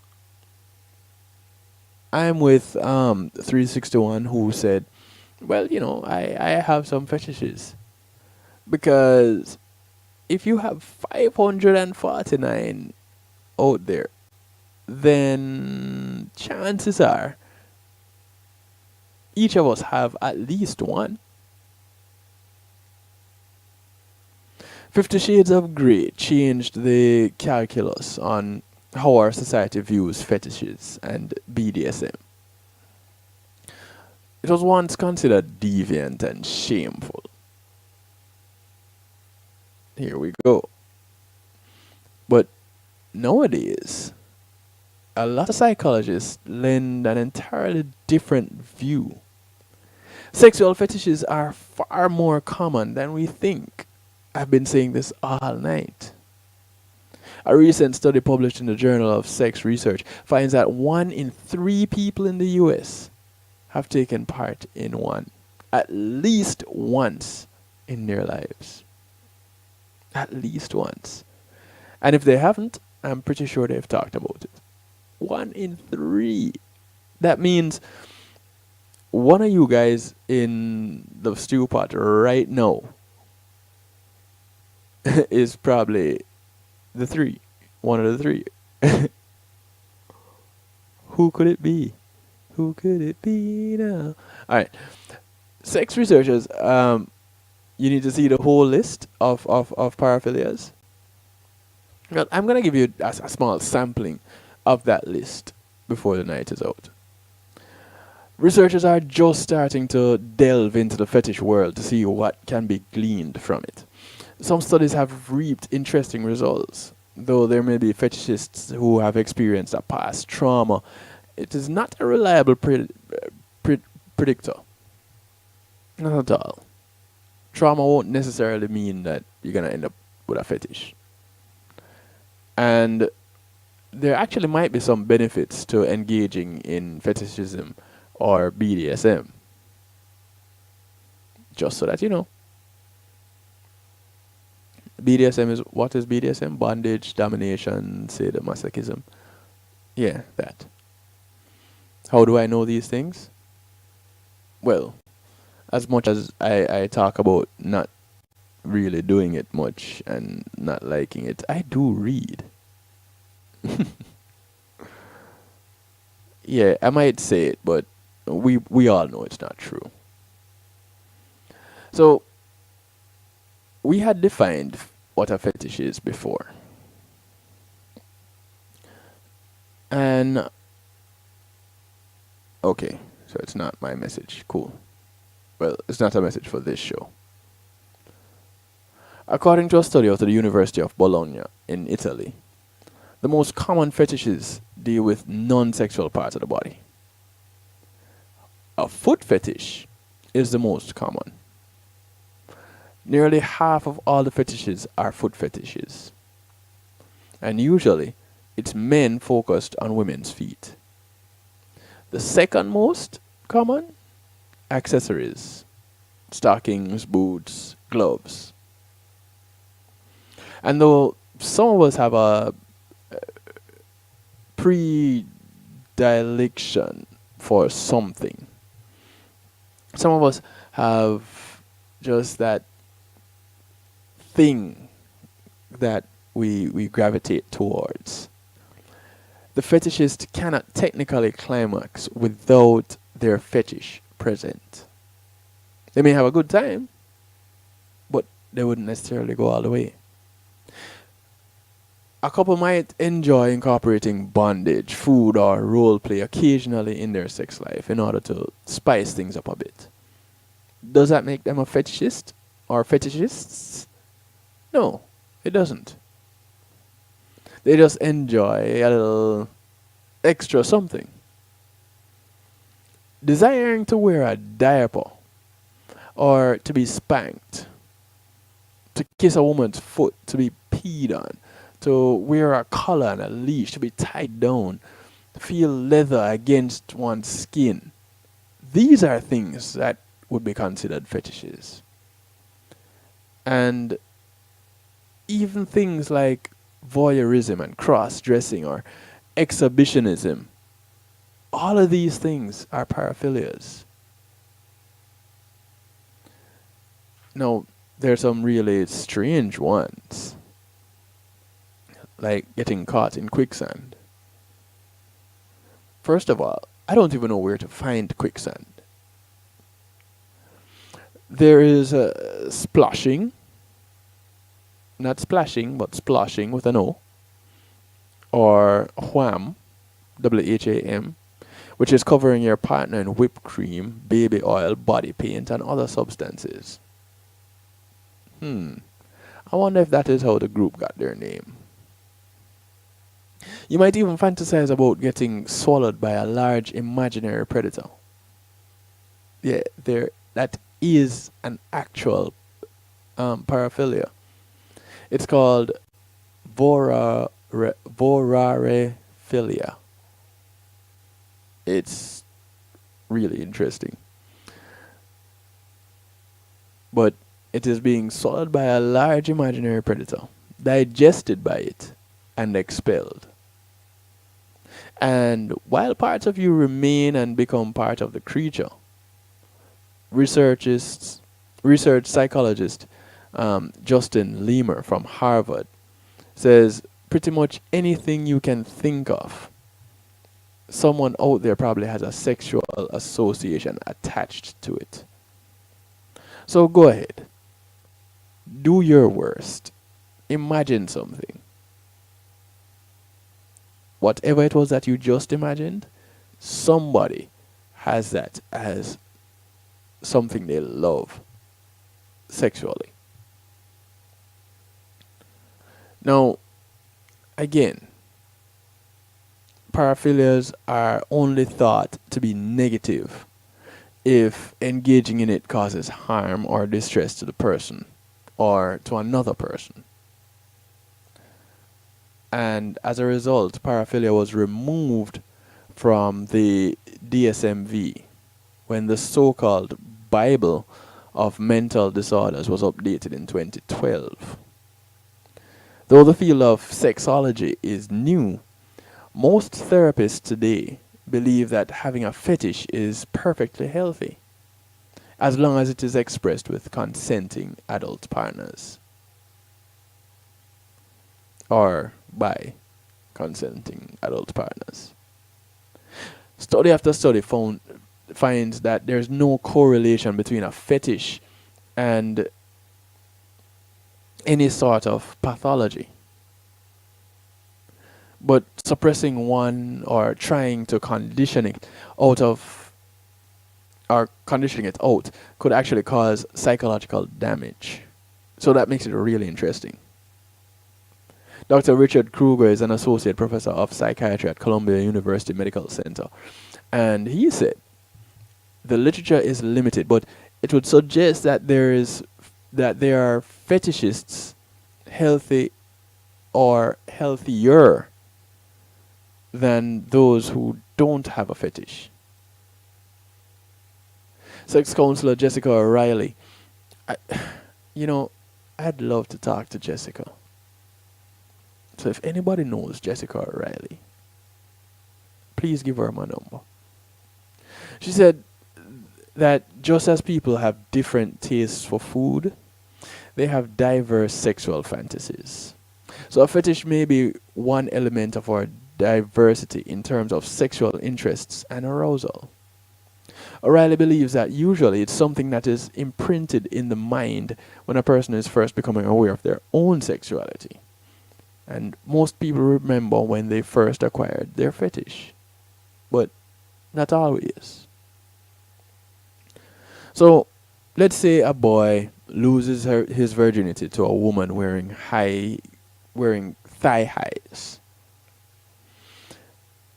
I'm with 361 who said, well, I have some fetishes. Because if you have 549 out there, then chances are each of us have at least one. 50 Shades of Grey changed the calculus on how our society views fetishes and BDSM. It was once considered deviant and shameful. Here we go. But nowadays, a lot of psychologists lend an entirely different view. Sexual fetishes are far more common than we think. I've been saying this all night. A recent study published in the Journal of Sex Research finds that 1 in 3 people in the US have taken part in one at least once in their lives. At least once. And if they haven't, I'm pretty sure they've talked about it. 1 in 3. That means one of you guys in the stew pot right now is probably the 3. One of the 3. Who could it be? Who could it be now? Alright. Sex researchers, you need to see the whole list of paraphilias. Well, I'm going to give you a small sampling of that list before the night is out. Researchers are just starting to delve into the fetish world to see what can be gleaned from it. Some studies have reaped interesting results. Though there may be fetishists who have experienced a past trauma, it is not a reliable predictor. Not at all. Trauma won't necessarily mean that you're going to end up with a fetish. And there actually might be some benefits to engaging in fetishism or BDSM. Just so that you know. BDSM is what is BDSM? Bondage, domination, sadomasochism. Yeah, that. How do I know these things? Well, as much as I talk about not really doing it much and not liking it, I do read. Yeah, I might say it, but we all know it's not true. So we had defined what a fetish is before. And okay, so it's not my message. Cool. Well, it's not a message for this show. According to a study of the University of Bologna in Italy, the most common fetishes deal with non-sexual parts of the body. A foot fetish is the most common. Nearly half of all the fetishes are foot fetishes. And usually, it's men focused on women's feet. The second most common, accessories. Stockings, boots, gloves. And though some of us have a predilection for something, some of us have just that thing that we gravitate towards. The fetishist cannot technically climax without their fetish present. They may have a good time, but they wouldn't necessarily go all the way. A couple might enjoy incorporating bondage, food, or role play occasionally in their sex life in order to spice things up a bit. Does that make them a fetishist or fetishists? No, it doesn't. They just enjoy a little extra something. Desiring to wear a diaper or to be spanked, to kiss a woman's foot, to be peed on, to wear a collar and a leash, to be tied down, to feel leather against one's skin. These are things that would be considered fetishes. And even things like voyeurism and cross-dressing or exhibitionism, all of these things are paraphilias. Now, there are some really strange ones, like getting caught in quicksand. First of all, I don't even know where to find quicksand. There is splashing, not splashing, but splashing with an O, or wham, WHAM, which is covering your partner in whipped cream, baby oil, body paint, and other substances. I wonder if that is how the group got their name. You might even fantasize about getting swallowed by a large imaginary predator. Yeah, that is an actual paraphilia. It's called vorarephilia. It's really interesting. But it is being swallowed by a large imaginary predator, digested by it, and expelled. And while parts of you remain and become part of the creature, research psychologist Justin Lemur from Harvard says pretty much anything you can think of, someone out there probably has a sexual association attached to it. So go ahead. Do your worst. Imagine something. Whatever it was that you just imagined, somebody has that as something they love sexually. Now, again, paraphilias are only thought to be negative if engaging in it causes harm or distress to the person or to another person. And as a result, paraphilia was removed from the DSM-V when the so-called Bible of mental disorders was updated in 2012. Though the field of sexology is new, most therapists today believe that having a fetish is perfectly healthy, as long as it is expressed with consenting adult partners, or by consenting adult partners. Study after study finds that there's no correlation between a fetish and any sort of pathology. But suppressing one or trying to condition it out of, or conditioning it out, could actually cause psychological damage. So that makes it really interesting. Dr. Richard Kruger is an associate professor of psychiatry at Columbia University Medical Center. And he said, the literature is limited, but it would suggest that there are fetishists healthy or healthier than those who don't have a fetish. Sex counselor Jessica O'Reilly. I'd love to talk to Jessica. So if anybody knows Jessica O'Reilly, please give her my number. She said that just as people have different tastes for food, they have diverse sexual fantasies. So a fetish may be one element of our diversity in terms of sexual interests and arousal. O'Reilly believes that usually it's something that is imprinted in the mind when a person is first becoming aware of their own sexuality. And most people remember when they first acquired their fetish. But not always. So, let's say a boy loses his virginity to a woman wearing thigh highs.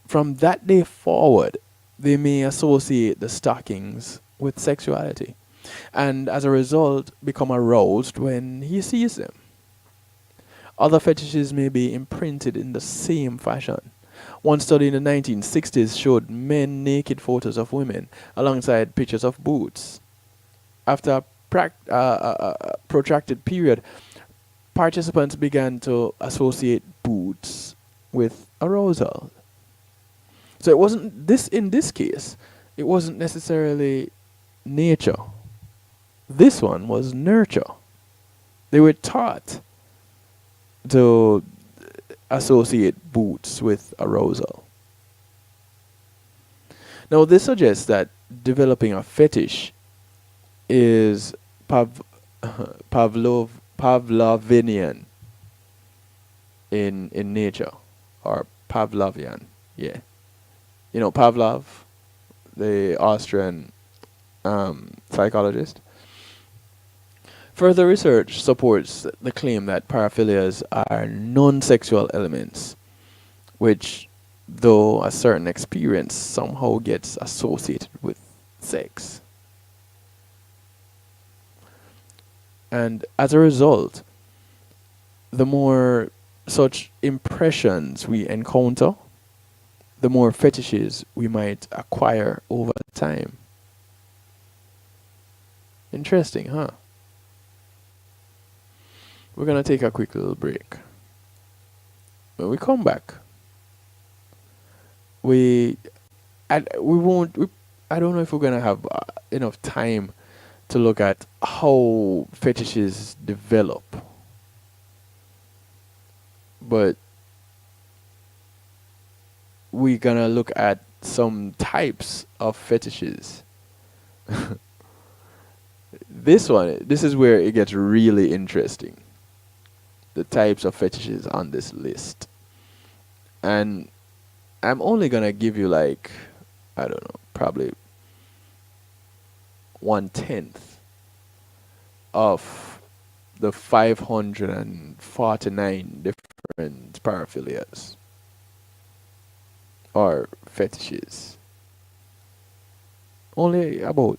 From that day forward, they may associate the stockings with sexuality, and as a result become aroused when he sees them. Other fetishes may be imprinted in the same fashion. One study in the 1960s showed men naked photos of women alongside pictures of boots. After a protracted period, participants began to associate boots with arousal. So it wasn't this in this case, it wasn't necessarily nature. This one was nurture. They were taught to associate boots with arousal. Now this suggests that developing a fetish is Pavlovian in nature, or Pavlovian, yeah. You know Pavlov, the Austrian psychologist. Further research supports the claim that paraphilias are non-sexual elements, which, though a certain experience, somehow gets associated with sex. And as a result, the more such impressions we encounter, the more fetishes we might acquire over time. Interesting, huh? We're going to take a quick little break. When we come back, I don't know if we're going to have enough time to look at how fetishes develop. But we're going to look at some types of fetishes. This is where it gets really interesting. The types of fetishes on this list. And I'm only going to give you probably 1/10 of the 549 different paraphilias or fetishes. Only about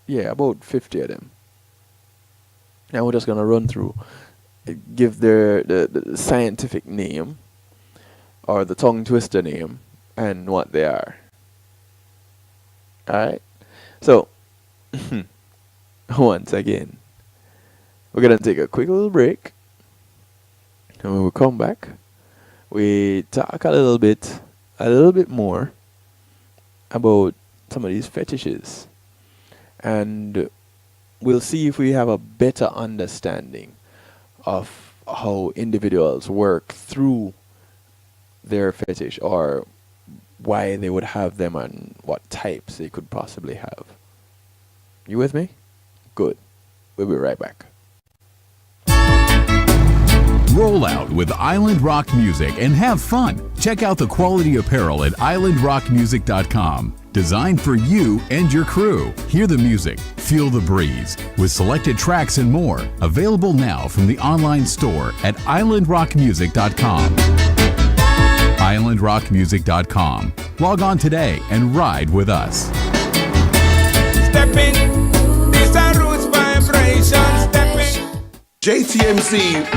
50 of them. Now we're just going to run through, give the scientific name or the tongue twister name and what they are. Alright? So, once again, we're going to take a quick little break. And when we come back, we talk a little bit more about some of these fetishes. And we'll see if we have a better understanding of how individuals work through their fetish, or why they would have them and what types they could possibly have. You with me? Good. We'll be right back. Roll out with Island Rock Music and have fun. Check out the quality apparel at islandrockmusic.com. Designed for you and your crew. Hear the music, feel the breeze, with selected tracks and more. Available now from the online store at islandrockmusic.com. islandrockmusic.com. Log on today and ride with us. Stepping, these are roots vibrations. Stepping. JTMZ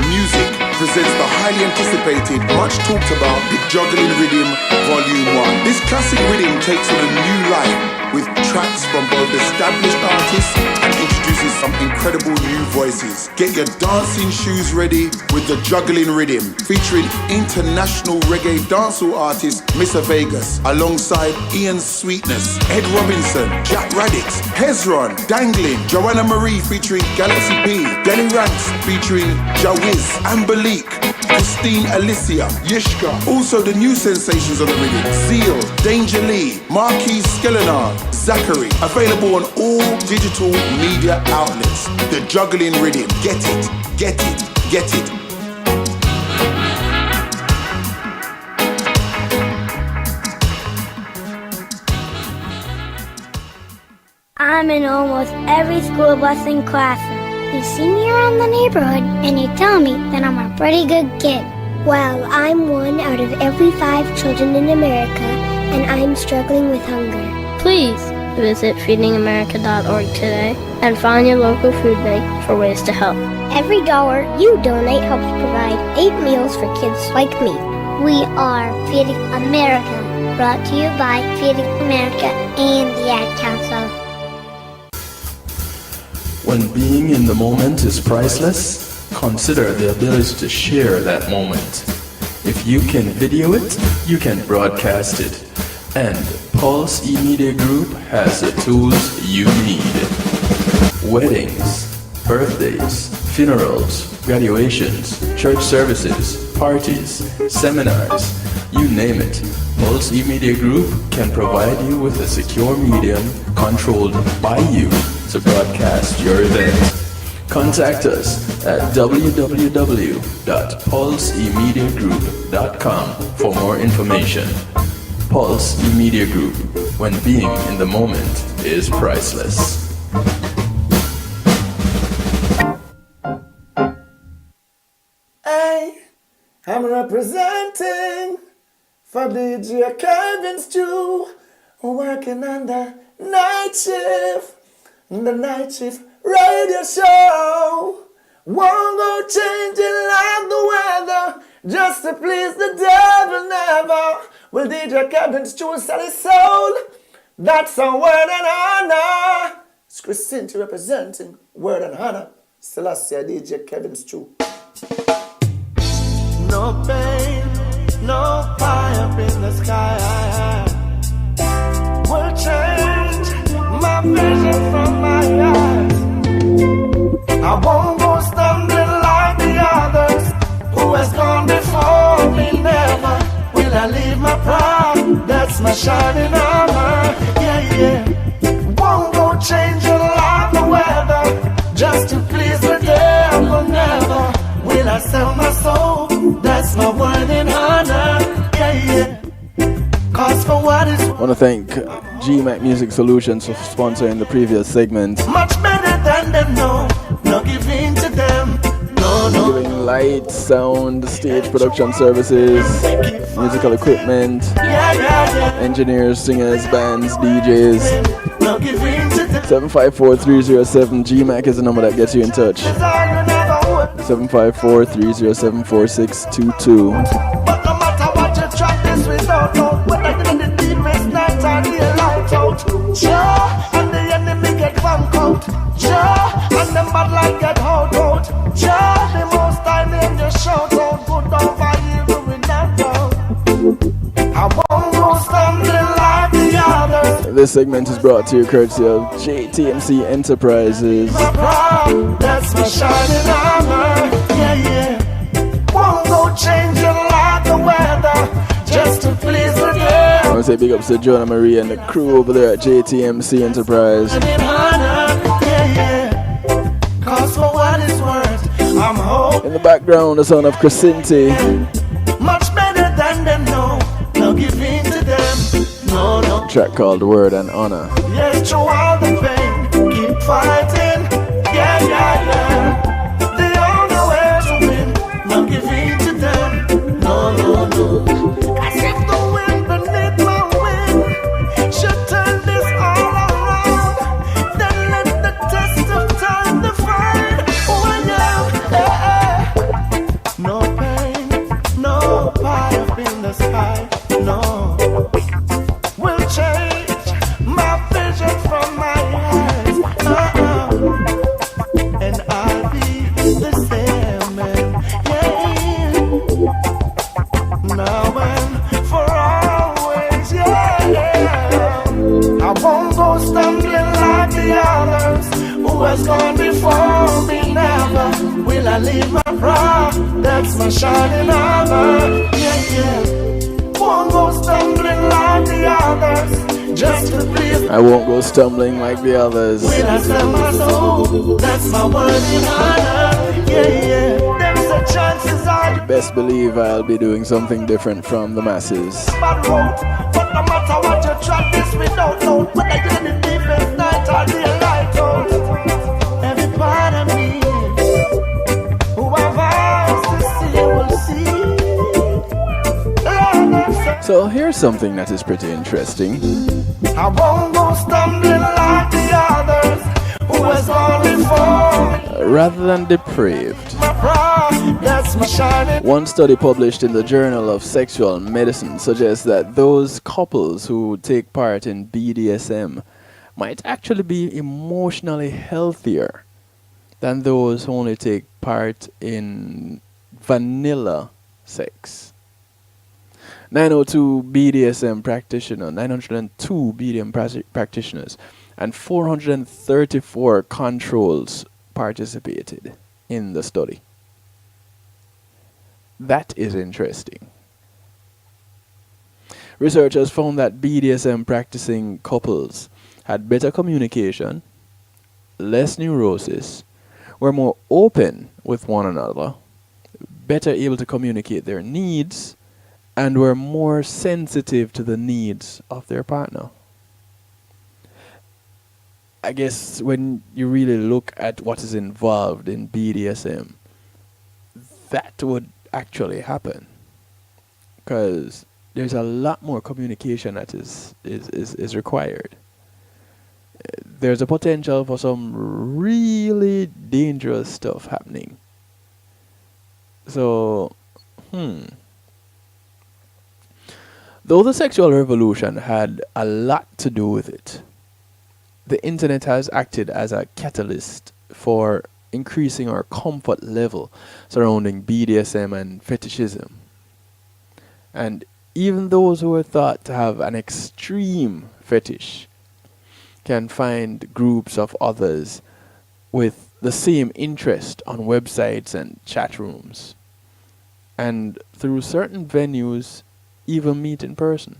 Music presents the highly anticipated, much talked about, the Juggling Rhythm Volume 1. This classic rhythm takes on a new life with tracks from both established artists and introduces some incredible new voices. Get your dancing shoes ready with the Juggling Rhythm, featuring international reggae dancehall artist Mr. Vegas, alongside Ian Sweetness, Ed Robinson, Jack Radix, Hezron, Dangling, Joanna Marie featuring Galaxy P, Denny Ranks featuring Jawiz, Amberleek, Christine Alicia, Yishka. Also the new sensations on the rhythm: Zeal, Danger Lee, Marquis Skelenar, Zachary. Available on all digital media outlets. The Juggling Rhythm. Get it, get it, get it. I'm in almost every school bus in classroom. You see me around the neighborhood and you tell me that I'm a pretty good kid. Well, I'm 1 out of every 5 children in America, and I'm struggling with hunger. Please visit feedingamerica.org today and find your local food bank for ways to help. Every dollar you donate helps provide 8 meals for kids like me. We are Feeding America, brought to you by Feeding America and the Ad Council. When being in the moment is priceless, consider the ability to share that moment. If you can video it, you can broadcast it. And Pulse E-Media Group has the tools you need. Weddings, birthdays, funerals, graduations, church services, parties, seminars, you name it. Pulse E-Media Group can provide you with a secure medium controlled by you to broadcast your event. Contact us at www.pulseemediagroup.com for more information. Pulse E-Media Group, when being in the moment is priceless. Hey, I'm representing for DJ Kevin Stew, working on the night shift. The night shift radio show won't go changing like the weather, just to please the devil never. Will DJ Kevin Stew sell his soul? That's a word and honor. It's Christine representing word and honor. Selassie DJ Kevin Stew. No pain, no fire up in the sky will change my vision from my eyes. I won't go stumbling like the others who has gone before me. Never will I leave my pride. That's my shining armor. Yeah, yeah. Won't go changing like the weather just to please the devil. Never will I sell my soul. That's my word in honor. Yeah, yeah. Cause for what is I want to thank GMAC Music Solutions for sponsoring the previous segment. Much better than them, no giving to them. No. Giving light, sound, stage production services, musical equipment, engineers, singers, bands, DJs. 754-307 GMAC is the number that gets you in touch. 754-307-4622. don't know whether you're in the deepest night or daylight out. Jah and the enemy get vank out. Jah and them bad like get out. Jah the most I name just shout out. Good over evil we not down. I won't go stumbling like the others. This segment is brought to you courtesy of JTMC Enterprises. That's my shining armor. Yeah. Won't go changing like the weather just to please the day. I want to say big ups to Jonah Marie and the crew over there at JTMC Enterprise. Cause for what it's worth, I'm home. In the background, the sound of Crescenti. Much better than them, no. No giving to them. No. Track called Word and Honor. Yes, through all the pain, keep fighting. Yeah. The only way to win, no giving to them. No. As if the wind beneath my wing should turn this all around. Then let the test of time define who I am. No pain, no fire up in the sky. No. Will change my vision from my eyes. And I'll be the same man. Yeah. Now and for always. Yeah. I won't go stumbling like the others who has gone before me. Never will I leave my pride. That's my shining armor. Yeah. Won't go stumbling like the others just to please. I won't go stumbling like the others. When I sell my soul, that's my word in honor. Yeah. There's a chances I Best believe I'll be doing something different from the masses. bad road. But no matter what you try, this we don't know. Whether you're in the deepest night or daylight out. Every part of me who have eyes to see will see. So here's something that is pretty interesting. I won't go stumbling like the others who has gone before. Rather than depraved. My pride, that's my shining. One study published in the Journal of Sexual Medicine suggests that those couples who take part in BDSM might actually be emotionally healthier than those who only take part in vanilla sex. 902 BDSM practitioners, 902 BDSM practitioners, and 434 controls participated in the study. That is interesting. Researchers found that BDSM practicing couples had better communication, less neurosis, were more open with one another, better able to communicate their needs, and were more sensitive to the needs of their partner. I guess when you really look at what is involved in BDSM, that would actually happen. Because there's a lot more communication that is required. There's a potential for some really dangerous stuff happening. So, Though the sexual revolution had a lot to do with it, the internet has acted as a catalyst for increasing our comfort level surrounding BDSM and fetishism. And even those who are thought to have an extreme fetish can find groups of others with the same interest on websites and chat rooms. And through certain venues, even meet in person.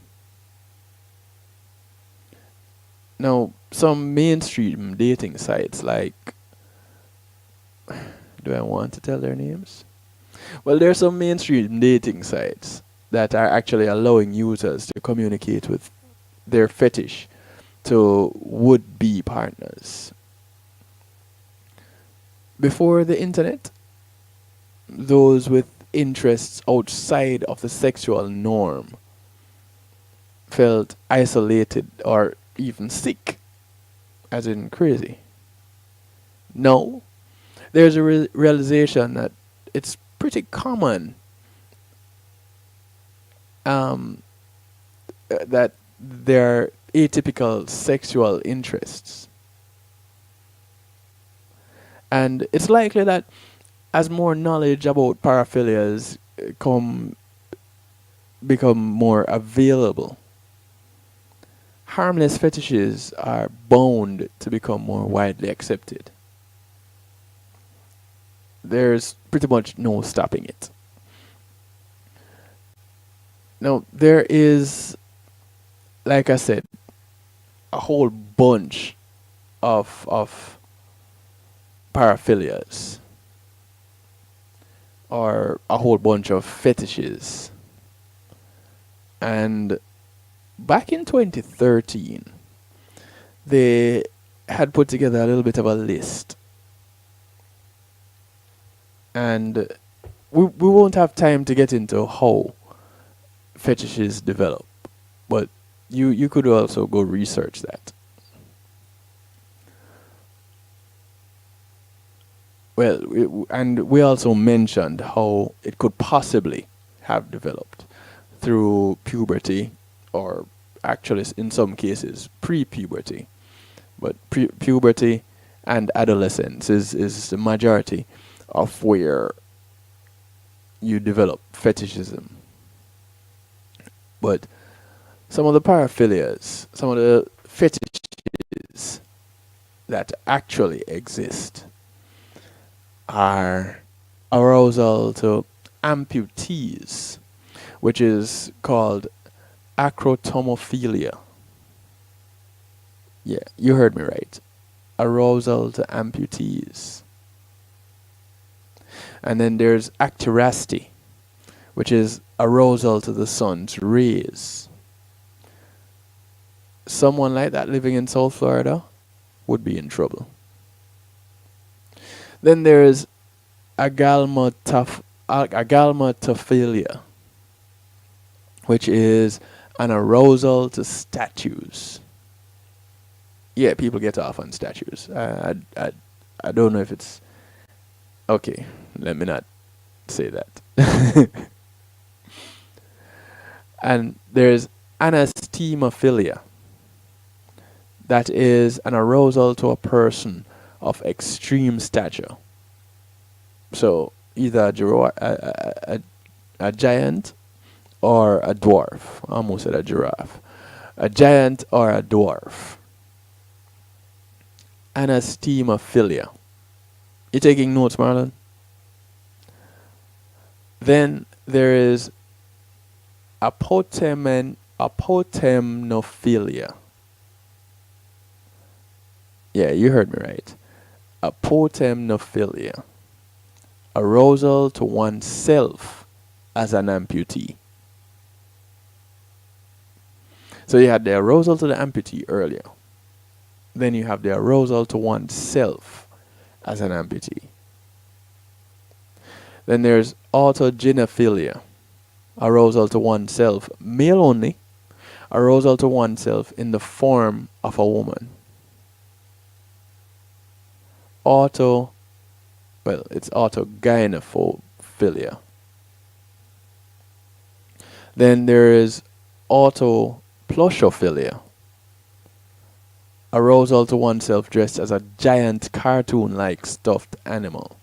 Now, some mainstream dating sites like, do I want to tell their names? Well, there are some mainstream dating sites that are actually allowing users to communicate with their fetish to would-be partners. Before the internet, those with interests outside of the sexual norm felt isolated or even sick, as in crazy. No, there's a realization that it's pretty common that their atypical sexual interests. And it's likely that as more knowledge about paraphilias become more available, harmless fetishes are bound to become more widely accepted. There's pretty much no stopping it. Now, there is, like I said, a whole bunch of paraphilias, or a whole bunch of fetishes. And back in 2013, they had put together a little bit of a list. And we won't have time to get into how fetishes develop, but you could also go research that. Well, we also mentioned how it could possibly have developed through puberty, or actually in some cases pre-puberty. But puberty and adolescence is the majority of where you develop fetishism. But some of the paraphilias, some of the fetishes that actually exist are arousal to amputees, which is called acrotomophilia. Yeah, you heard me right. Arousal to amputees. And then there's actirasty, which is arousal to the sun's rays. Someone like that living in South Florida would be in trouble. Then there's agalmatophilia, which is an arousal to statues. Yeah, people get off on statues. I don't know if it's... Okay, let me not say that. And there's anastemophilia. That is an arousal to a person of extreme stature. So either a giant or a dwarf. I almost said a giraffe. A giant or a dwarf. Anastemophilia. You taking notes, Marlon? Then there is apotemnophilia. Yeah, you heard me right. Apotemnophilia. Arousal to oneself as an amputee. So you had the arousal to the amputee earlier. Then you have the arousal to oneself as an amputee. Then there's autogynephilia. Arousal to oneself, male only. Arousal to oneself in the form of a woman. It's autogynephilia. Then there is autoploshophilia. Arousal to oneself dressed as a giant cartoon-like stuffed animal.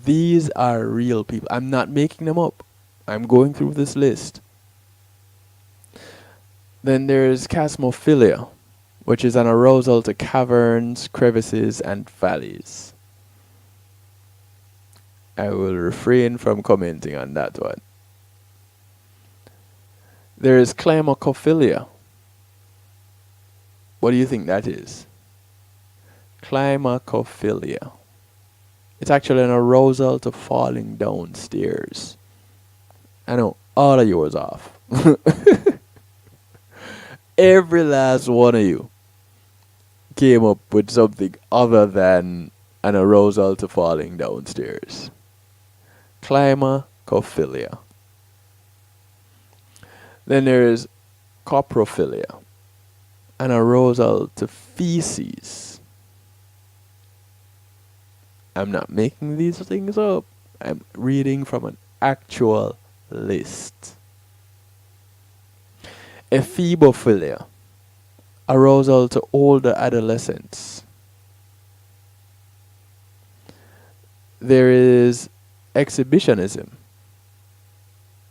These are real people. I'm not making them up. I'm going through this list. Then there's chasmophilia, which is an arousal to caverns, crevices, and valleys. I will refrain from commenting on that one. There is climacophilia. What do you think that is? Climacophilia. It's actually an arousal to falling down stairs. I know, all of yours off. Every last one of you came up with something other than an arousal to falling downstairs. Climacophilia. Then there's coprophilia, an arousal to feces. I'm not making these things up. I'm reading from an actual list. Ephebophilia, arousal to older adolescents. There is exhibitionism,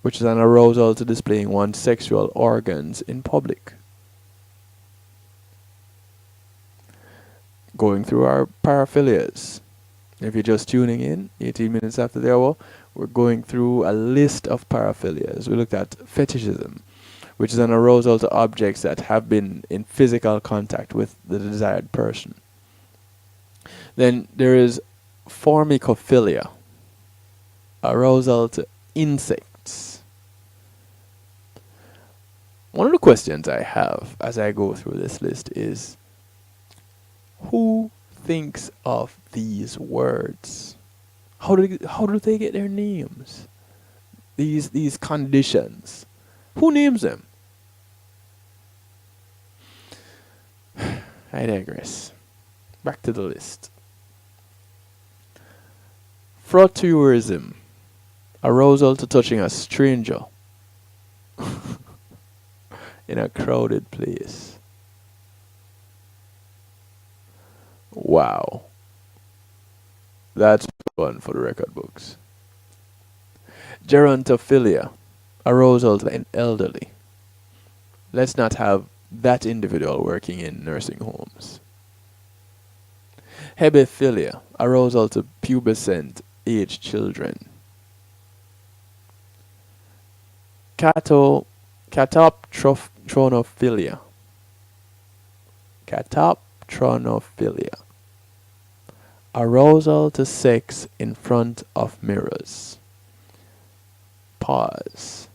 which is an arousal to displaying one's sexual organs in public. Going through our paraphilias. If you're just tuning in, 18 minutes after the hour, we're going through a list of paraphilias. We looked at fetishism, which is an arousal to objects that have been in physical contact with the desired person. Then there is formicophilia, arousal to insects. One of the questions I have as I go through this list is, who thinks of these words? How do they get their names? These conditions. Who names them? I digress. Back to the list. Frotteurism, arousal to touching a stranger in a crowded place. Wow. That's one for the record books. Gerontophilia, arousal to an elderly. Let's not have that individual working in nursing homes. Hebephilia, arousal to pubescent aged children. Catoptronophilia. Catoptronophilia, arousal to sex in front of mirrors. Pause.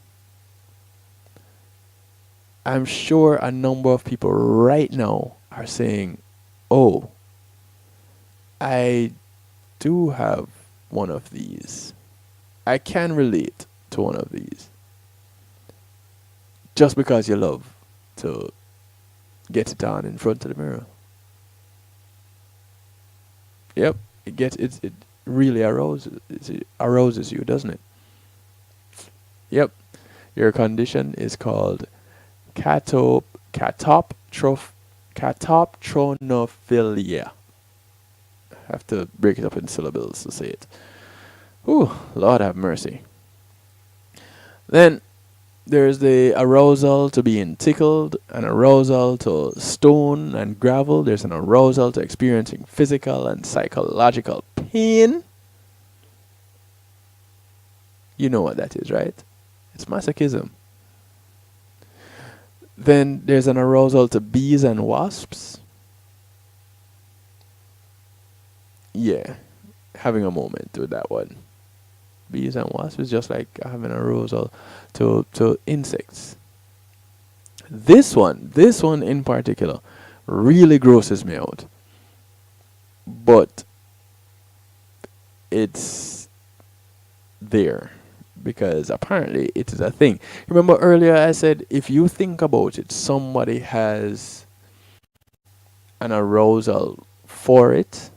I'm sure a number of people right now are saying, oh, I do have one of these. I can relate to one of these. Just because you love to get it on in front of the mirror. Yep, it really arouses you, doesn't it? Yep, your condition is called catoptronophilia. I have to break it up in syllables to say it. Ooh, Lord have mercy. Then there's the arousal to being tickled, an arousal to stone and gravel. There's an arousal to experiencing physical and psychological pain. You know what that is, right? It's masochism. Then there's an arousal to bees and wasps. Yeah, having a moment with that one. Bees and wasps is just like having a arousal to insects. This one in particular really grosses me out. But it's there because apparently it is a thing. Remember earlier I said if you think about it, somebody has an arousal for it.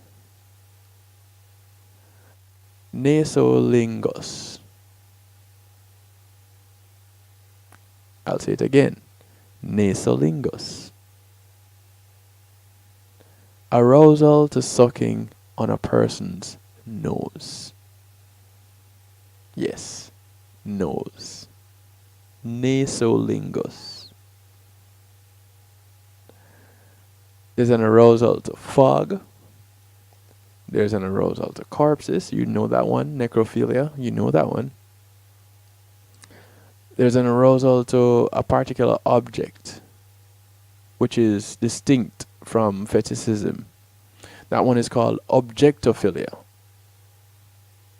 Nasolingus. I'll say it again. Nasolingus. Arousal to sucking on a person's nose. Yes, nose. Nasolingus. There's an arousal to fog. There's an arousal to corpses. You know that one. Necrophilia. You know that one. There's an arousal to a particular object, which is distinct from fetishism. That one is called objectophilia.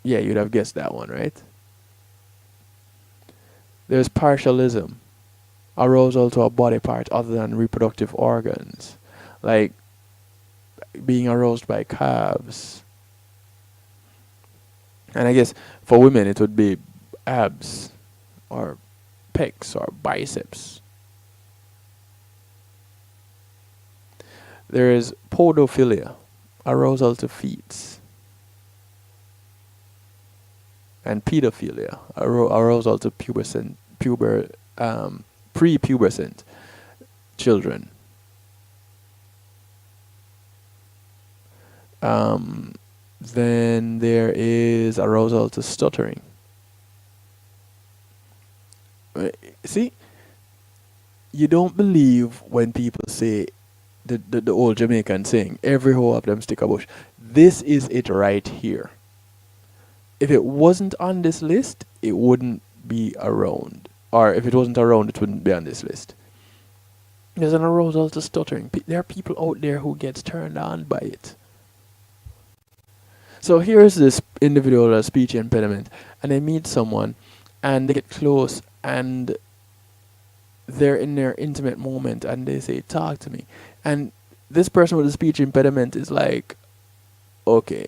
Yeah, you'd have guessed that one, right? There's partialism. Arousal to a body part other than reproductive organs. Like being aroused by calves. And I guess for women it would be abs or pecs or biceps. There is podophilia, arousal to feet. And pedophilia, arousal to prepubescent children. Then there is arousal to stuttering. See, you don't believe when people say the old Jamaican saying, every hoe of them stick a bush. This is it right here. If it wasn't on this list, it wouldn't be around. Or if it wasn't around, it wouldn't be on this list. There's an arousal to stuttering. There are people out there who gets turned on by it. So here's this individual with a speech impediment, and they meet someone, and they get close, and they're in their intimate moment, and they say, talk to me. And this person with a speech impediment is like, okay,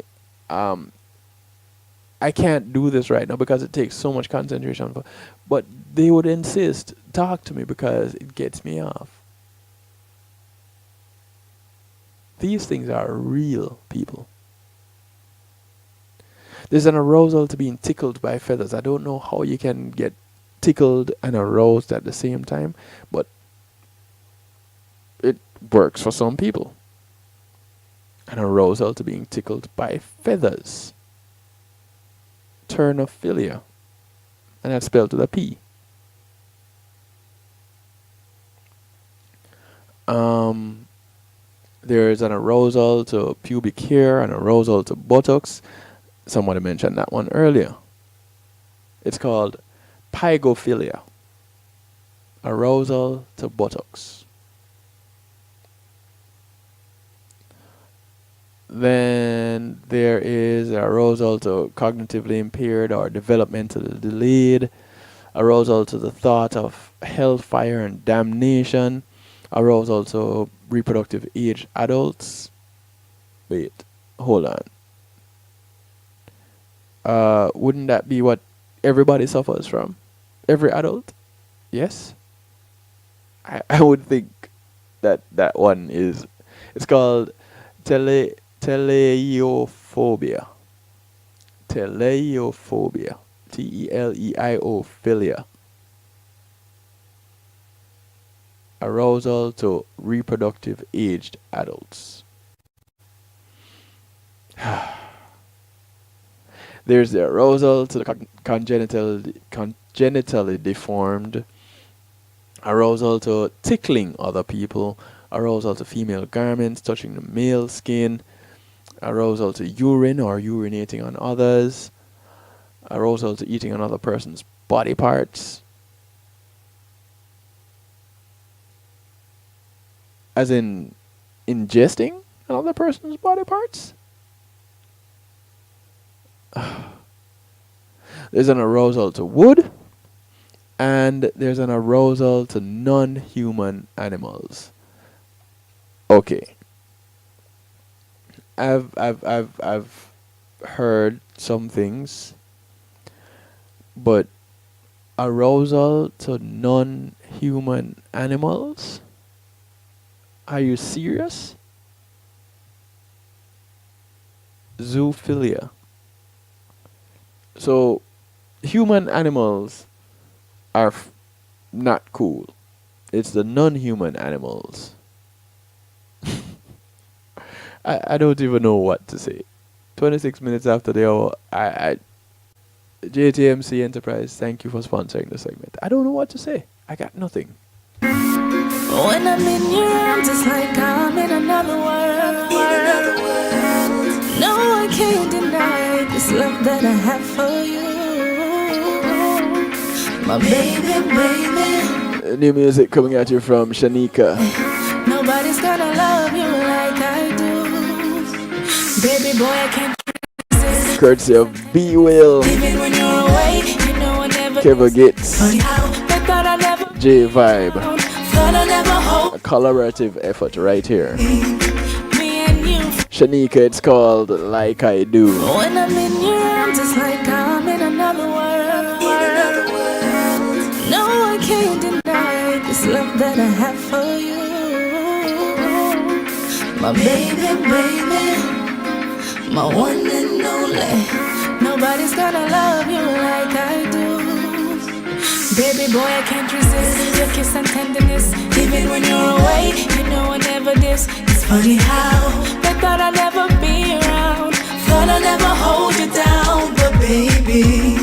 I can't do this right now because it takes so much concentration. But they would insist, talk to me because it gets me off. These things are real, people. There's an arousal to being tickled by feathers. I don't know how you can get tickled and aroused at the same time, but it works for some people. An arousal to being tickled by feathers. Paraphilias. And that's spelled with a P. There's an arousal to pubic hair, an arousal to buttocks. Somebody mentioned that one earlier. It's called pygophilia. Arousal to buttocks. Then there is arousal to cognitively impaired or developmentally delayed. Arousal to the thought of hellfire and damnation. Arousal to reproductive age adults. Wait, hold on. Wouldn't that be what everybody suffers from? Every adult? Yes? I would think that one is... It's called teleiophobia. Teleiophobia. T-E-L-E-I-O-philia. Arousal to reproductive aged adults. There's the arousal to the congenitally deformed. Arousal to tickling other people. Arousal to female garments touching the male skin. Arousal to urine or urinating on others. Arousal to eating another person's body parts. As in ingesting another person's body parts? There's an arousal to wood, and there's an arousal to non-human animals. Okay. I've heard some things, but arousal to non-human animals? Are you serious? Zoophilia. So, human animals are not cool. It's the non-human animals. I don't even know what to say. 26 minutes after the hour, JTMC Enterprise, thank you for sponsoring the segment. I don't know what to say. I got nothing. When I'm in your arms, it's like I'm in another world. No, I can't deny this love that I have for you. My baby, baby. New music coming at you from Shanika. Nobody's gonna love you like I do. Baby boy, I can't resist. Courtesy of B Will. Even when you're away, you know I never Keva Gitz. J Vibe. A collaborative effort right here. Shanika, it's called Like I Do. When I'm in your arms, it's like I'm in another world. No, I can't deny this love that I have for you. My baby, baby, my one and only. Nobody's gonna love you like I do. Baby boy, I can't resist your kiss and tenderness. Even when you're away, you know I never diss. It's funny how I thought I'd never be around, thought I'd never hold you down. But baby,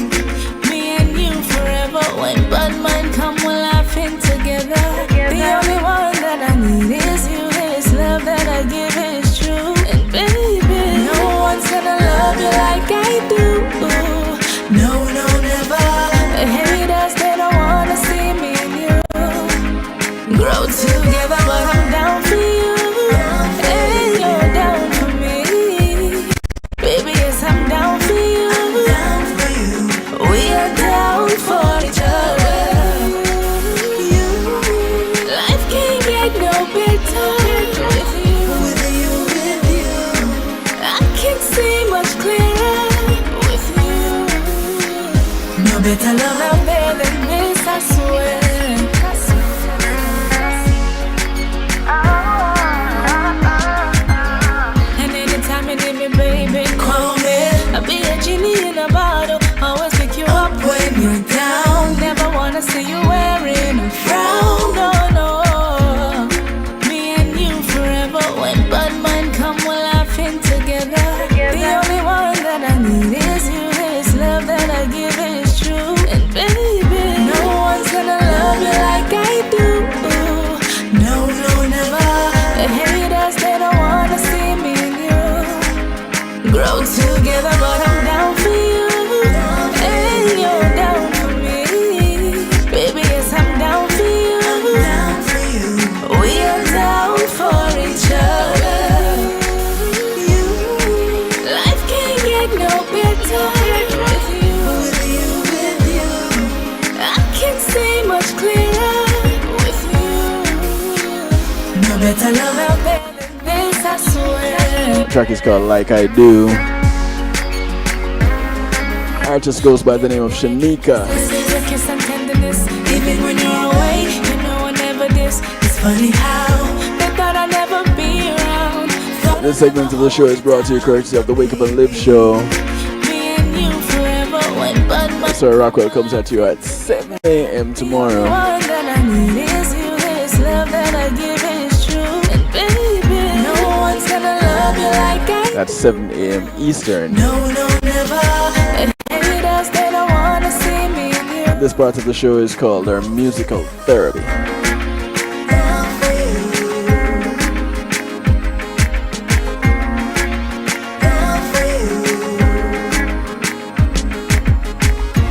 me and you forever. When bad mind come, we're laughing together. The only one that I need is you. This love that I give is true. And baby, no one's gonna love you like I do. No, no, never. The haters, they don't wanna see me and you grow together, but I'm down for you, and you're down for me. Baby, yes, I'm down for you. We are down for each other. Life can't get no better with you. I can see much clearer with you. No better love out there than this, I swear. And anytime you need me, baby, call me. I'll be a genie in a bottle, always pick you up when you're down. Never wanna see you wearing a frown, no, no. Me and you forever. When bad mind come, we're laughing together. The only one that I need is you. This love that I give is true. And baby, no one's gonna love you like I do. No, no, never. The haters, they don't wanna see me and you grow together, but I'm down for you, and you're down for me. Baby, yes, I'm down for you. We are down for each other. Life can't get no better with you. I can see much clearer with you. No better love out there than this, I swear. The track is called Like I Do. Artist goes by the name of Shanika. Your kiss and tenderness, even when you're away, you know I never diss. It's funny how they thought I'd never be around. This segment of the show is brought to you courtesy of the Wake Up and Live show. Me and you forever. When bad mind Sir Rockwell comes at you at 7 a.m. tomorrow. one that I need is you. This love that I give is true. And baby, no one's gonna love you like I do. That's 7 a.m. Eastern. No, no, never. And haters, they don't wanna see me and you. This part of the show is called our musical therapy.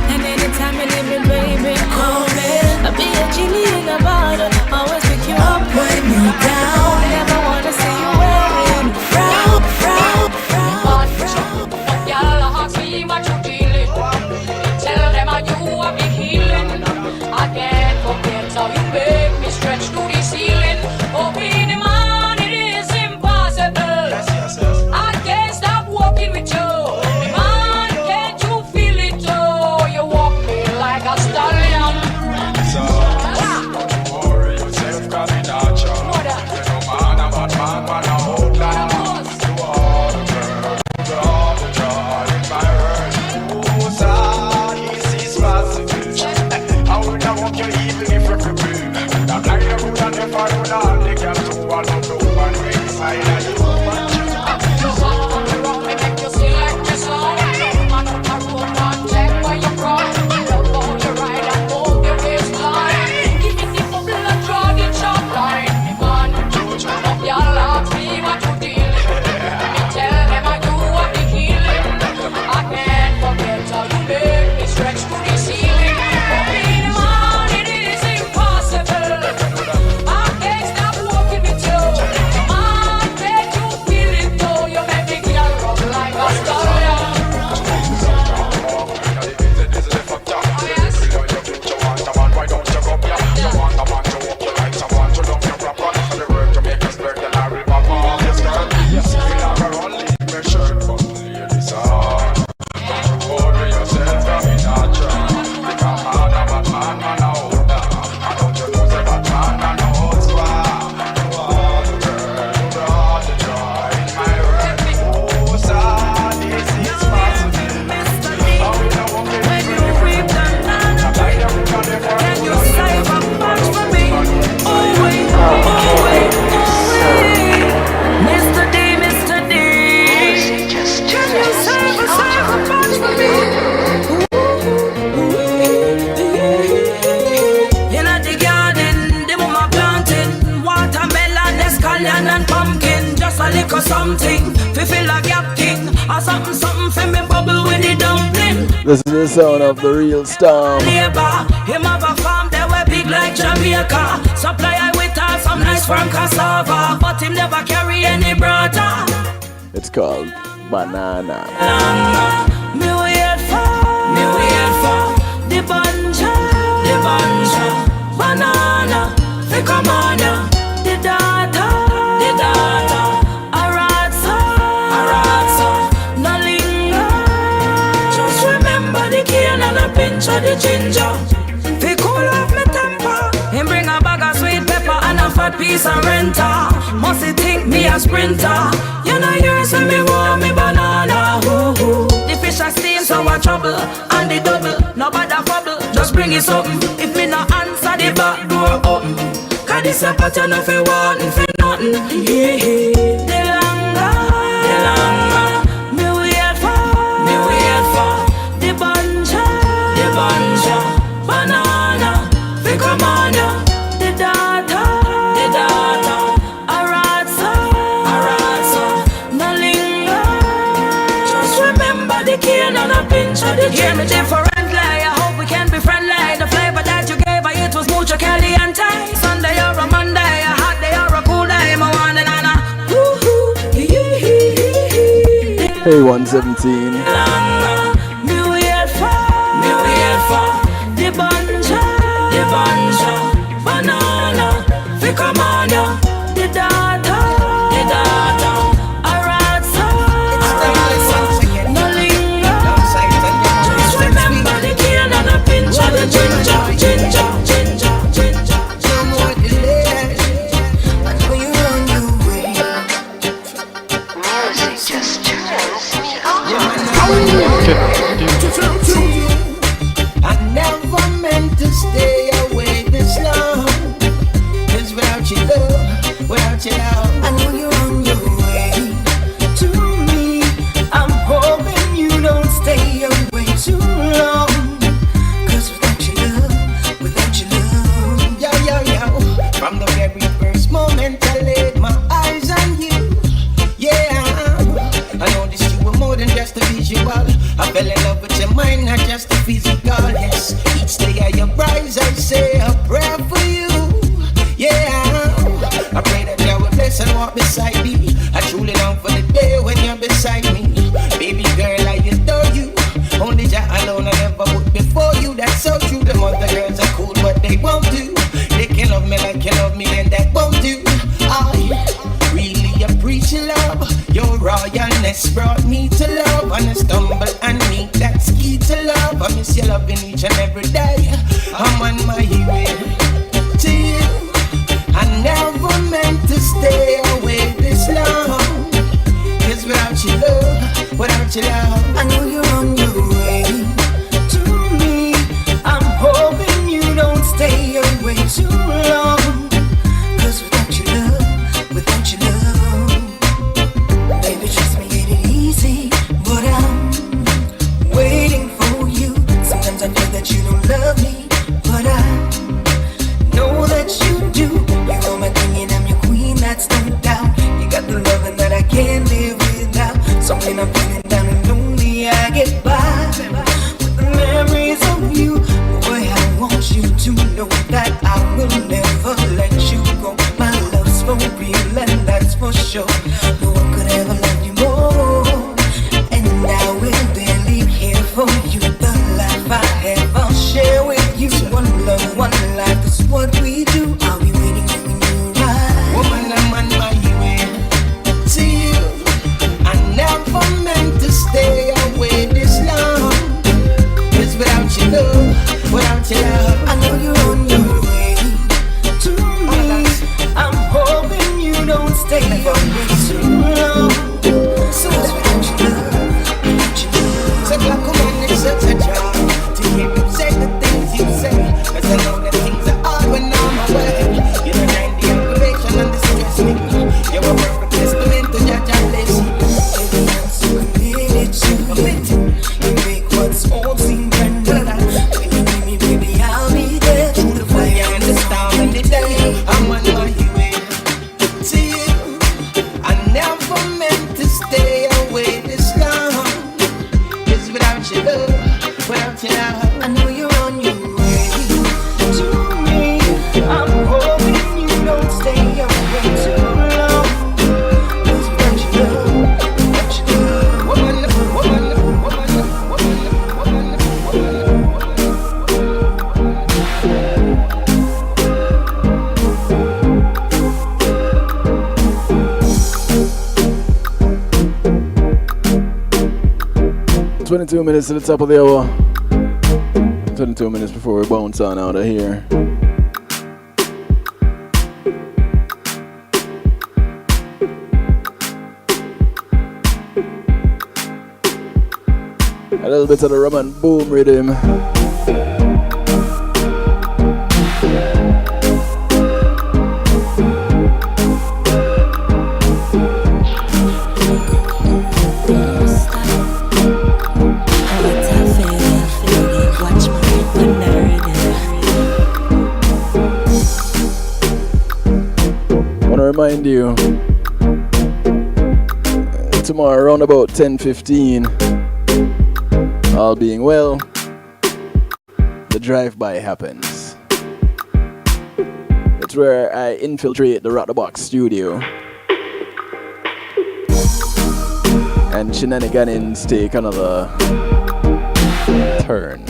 And anytime you need me, baby, call me. I'll be a genie in a bottle, always pick you up when you're down. Never wanna see you wearing a frown, frown, frown, frown. Y'all ask me what you feeling. Tell them how you have been healing. I can't forget how you make me stretch to the ceiling. Oh, in the man, it is impossible. I can't stop walking with you. The man, can't you feel it? Oh, you walk me like a stallion. Stop walking with you. Man, onion and pumpkin, just a little something. We feel a gap thing, or something, something for me bubble with the dumpling. This is the sound of the real storm. Neighbor, him have a farm, they were big like Jamaica. Supply I with her some nice from cassava, but him never carry any brother. It's called banana. Me wait for the banja, banana. Fi come on ya, the data, aratsa, no linger. Just remember the cane and a pinch of the ginger. Fi cool off me temper, him bring a bag of sweet pepper and a fat piece of renter. Must he think me a sprinter? You know yours when me want me banana. Ooh. The fish a steam so I trouble, and the double, no bother bubble. Just bring it something, if me no answer the back door open. Cause this a pattern of a wantin' for nothing. Yeah. The longer, me wait for the banja, banana. Fi come on ya, the data, aratsa, no linger. Just remember the cane and a pinch of the ginger. Hear me differently, I hope we can be friendly. The flavor that you gave, it was mucho caliente. Sunday or a Monday, a hot day or a cool day, my one and Anna. Hey, 117. Me wait for the banja, banana. Fi come on ya, the data, aratsa, no linger. Just remember the cane and a pinch of the ginger. No more delay. I know you're on your way. Music just I never meant to stay away this long. 'Cause without your love, I know you're on your way to me. I'm hoping you don't stay away too long. 'Cause without your love, from the very first moment I laid my eyes on you, yeah, I noticed you were more than just a visual. I fell in love with your mind, not just the physical. Yes, each day I rise, I say a prayer for you. Yeah, I pray that you will bless and walk beside me. I truly long for the day when you're beside me. Baby girl, I adore you. Only Jah alone I never would before you. That's so true. The other girls are cool, but they won't do. They can love me like you love me, and that won't do. I really appreciate love. Your royalness brought me to love, and I stumble and meet that's key to love. I miss your loving each and every day. I'm on my way to you. I never meant to stay away this long. 'Cause without your love, I know you're on your way to me. I'm hoping you don't stay away too long. 'Cause without your love, baby, trust me, it ain't easy. But I'm waiting for you. Sometimes I feel that you don't love me, but I know that you do. You know my king and I'm your queen, that's no doubt. You got the loving that I can't live without. So when I'm feeling down and lonely, I get by with the memories of you. Boy, I want you to know that I will never let you go. My love's for real and that's for sure. No one could ever love you more. And I will barely care for you. The life I have, I'll share with you. One love, one life is what we do. I'll be waiting for when you arrive. Woman, I'm on my way to you. I never meant to stay away this long. 'Cause without your love, I know you're on your way to me. I'm hoping you don't stay away 22 minutes to the top of the hour. 22 minutes before we bounce on out of here. A little bit of the rum and boom rhythm. Remind you, tomorrow around about 10:15, all being well, the drive-by happens. It's where I infiltrate the Rock the Box studio and shenanigans take another turn.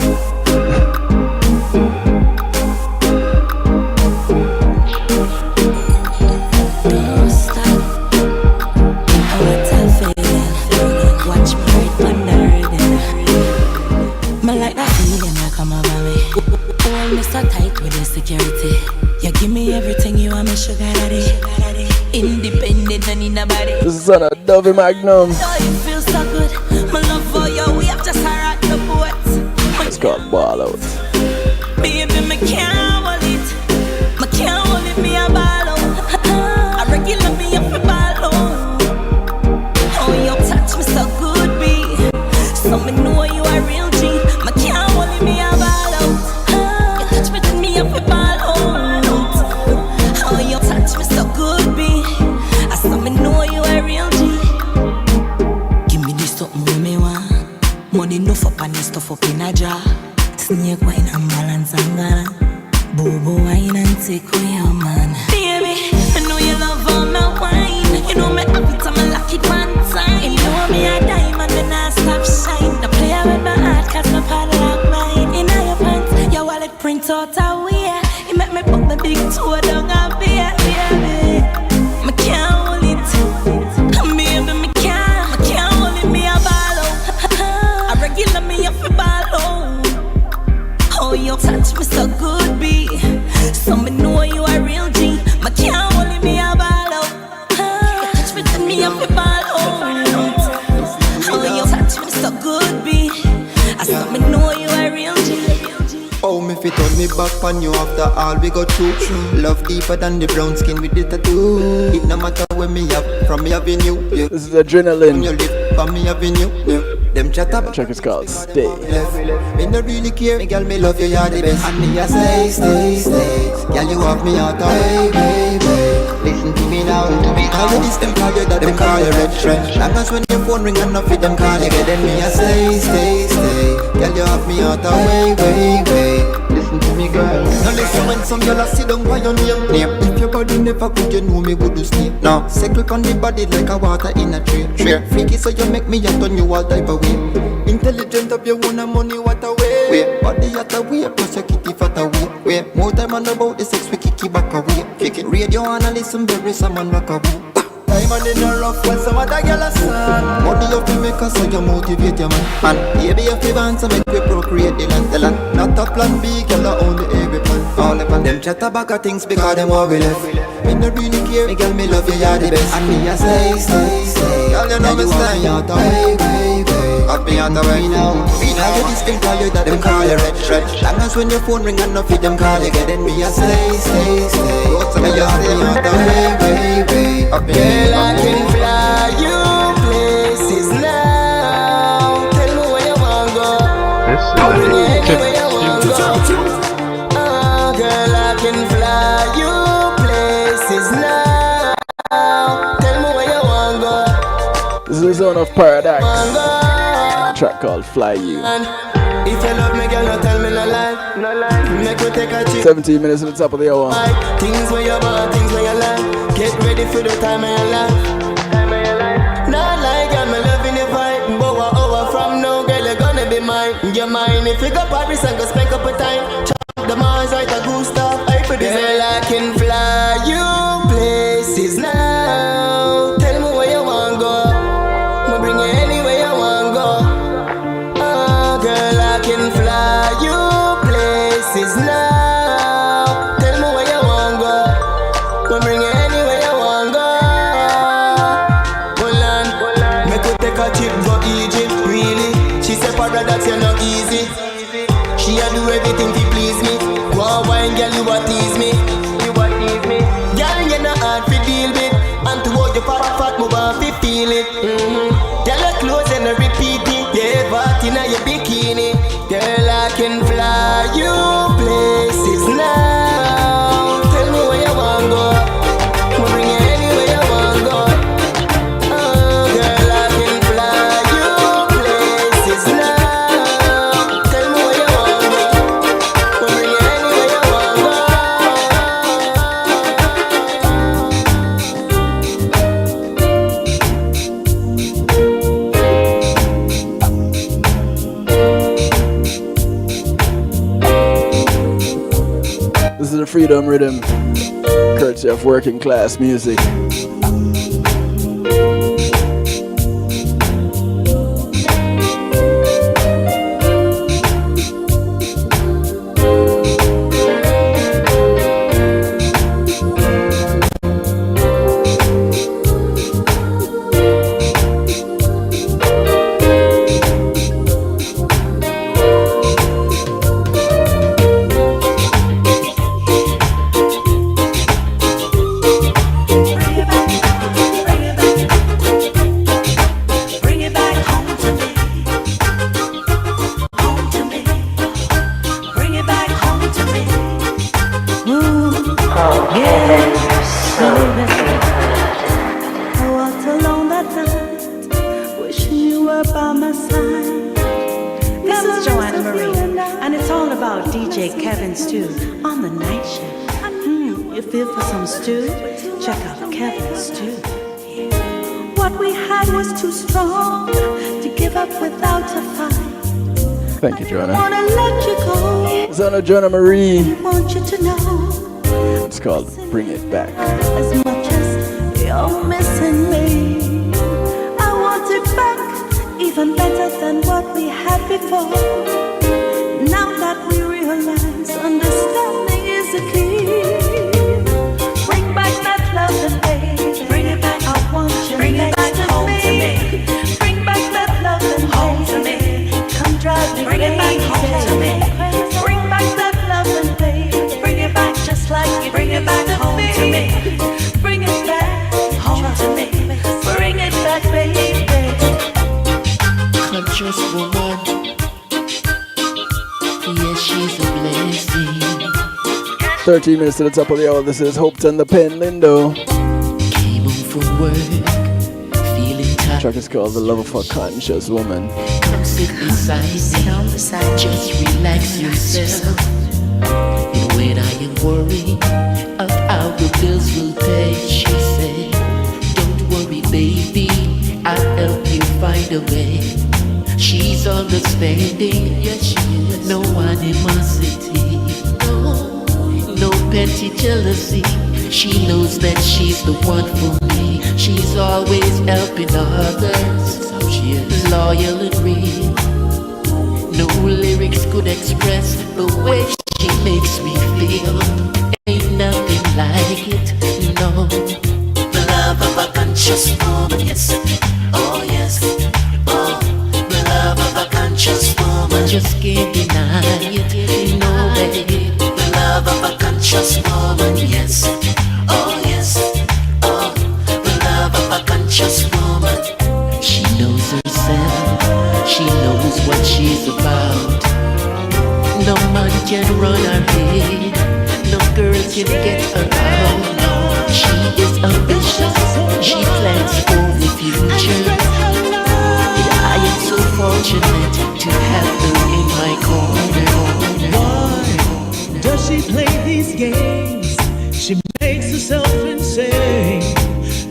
You give me everything you want, me sugar daddy. Independent and in a body. This is on a Dovey Magnum. Oh, you feel so good. My love for you, we have just rock the boat. It's called Ball Out. Baby, me can't hold it. Me can't hold it, me a ball out. I regular me up a ball out. Oh, you touch me so good, B. So me know you a real G. Me can't hold it, me a ball out. You touch me, then me up a ball out. Enough up and stuff up in a jar. Snake wine and balance and gala. Bobo wine and take away your man. Baby, I know you love all my wine. You know me happy to my lucky one time. You know me a diamond and I stop shine. The player with my heart cause my padlock mine. In your pants, your wallet print out a wear. You make me put my big toe down a beer, baby. Me can't hold it. Baby, me can't hold it, me a ball out. Regular me up a ball out. Oh, you touch me so good, B. So me know you a real G. Me can't hold it, me a ball out. You touch me, then me up a ball out. Oh, you touch me so good, B. I saw me know you a real G. Oh, me fit on me back on you after all we go through. Love deeper than the brown skin with the tattoo. It no matter where me up from me having you. Yeah. This is Adrenaline. When you live from me having you. Yeah. Them chat up. The track is called Stay. Me no really care, me girl, me love you, you're the best. And me a stay, stay, stay. Girl, you have me out of way. Listen to me now, All of this them call you that, them call you red trench. Long as when your phone ring and enough with them call you, then me a stay, stay, stay. Girl, you have me out of way. Listen to me, girl. Now listen when some girl a sit down by your name. If your body never good, you know me would do sleep. Now, circle on the body like a water in a tree. Freaky so you make me a turn you all type of way. Intelligent of your own money, what a way. Wait, body at a way, plus your kitty fat away. Wait, more time on about the sex, we kick it back away. Kick it, radio and listen, bury someone rock away. Diamond in the rough when some other girl a son. Money you fi make us so you motivate your man. And baby you fi want to make we procreate the land. Not a plan B, girl a only every plan. All the plan. Them chat about things because them all we left. Me no really care, me girl me love you, you're the best. And me a stay, stay, stay. Girl you know me stay out the way. Up me out the way now. Me now you this thing call you that them call you red. Long as when your phone ring and enough with them call you, then me a stay, stay, stay. Go to me you stay out the way. Up me. Girl, I can fly you places now. Tell me where you wanna go. I'll bring you anywhere you wanna go. Girl, I can fly you places now. Tell me where you wanna go. This is the Zone of Paradox. A track called Fly You. If you love me, girl, no tell me no lie. Make me take a trip. 17 minutes at the top of the hour. Things where you want, things where you like. Get ready for the time of your life. Not like I'm loving the vibe. But an hour from now, girl, you're gonna be mine. You're mine if you go Paris and go spend up a time. Chop the Mars right a goose stop. Girl, I can fly you places now. Tell me where you wanna go. I'ma bring you anywhere you wanna go. We'll bring you anywhere you want go. Hold on, make you take a trip go Egypt. Really, she said para that's not easy. She a do everything to please me. Go on wine, girl, you a tease me. You a tease me. Girl, you not hard to deal with. And to hold your fat move on to feel it. Tell her clothes and repeat it. Yeah, but in your bikini. Girl, I can fly you places now. Tell me where you want go. We'll bring you anywhere you want go. Oh, girl, I can fly you places now. Tell me where you want go. We'll bring you anywhere you want go. This is the Freedom Rhythm, courtesy of Working Class Music. Thank you, Joanna. Zona Joanna Marie. Want you to know It's called Bring It Back. as much as you're missing me. I want it back, even better than what we had before. Now that we realize understanding is the key. Bring back that love and baby. Bring it back. I want you. Bring it back home to me. Bring back that love and home to me. Come drive me. Bring it back home to me. Bring back that love and baby. Bring it back just like you. Bring it back home to me. Bring it back home to me. Bring it back, baby. Conscious woman, yes, she's a blessing. 13 minutes to the top of the hour. This is Hopeton the Pen Lindo. Came home from work, feeling tired. The track is called The Love of a Conscious Woman. Come sit beside me, just relax yourself. And when I am worried of how the bills will pay, she said, don't worry, baby, I'll help you find a way. She's understanding, yes she is. No animosity, no petty jealousy. She knows that she's the one for me. She's always helping others. So she is loyal and real. No lyrics could express the way she makes me feel. Ain't nothing like it, no. The love of a conscious woman, yes. Oh yes, oh. The love of a conscious woman, just can't deny it, no baby. The love of a conscious woman, yes. Oh yes, oh. The love of a conscious woman. She knows herself, she knows what she's about. No man can run her head, no girl can get her out. She is ambitious, she plans for the future. And I am so fortunate to have her in my corner. Why does she play these games? She makes herself insane,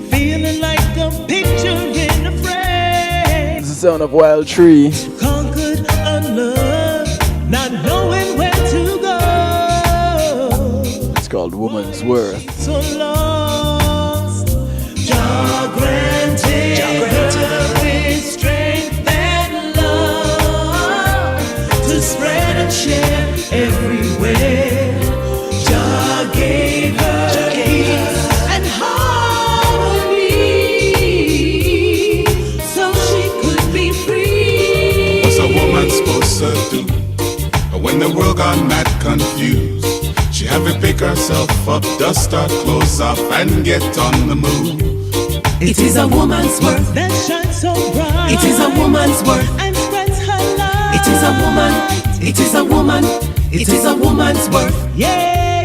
feeling like a picture in a frame. This is the sound of Wild Tree. Conquered unloved, not knowing where to go. It's called Woman's Worth. So lost, Jah granted her with strength and love to spread and share everywhere. Jah gave her peace gone mad confused. She have to pick herself up, dust her clothes off, and get on the move. It is a woman's worth that shines so bright. It is a woman's worth and spreads her light. It is a woman. It is a woman. It is a woman's worth. Yeah.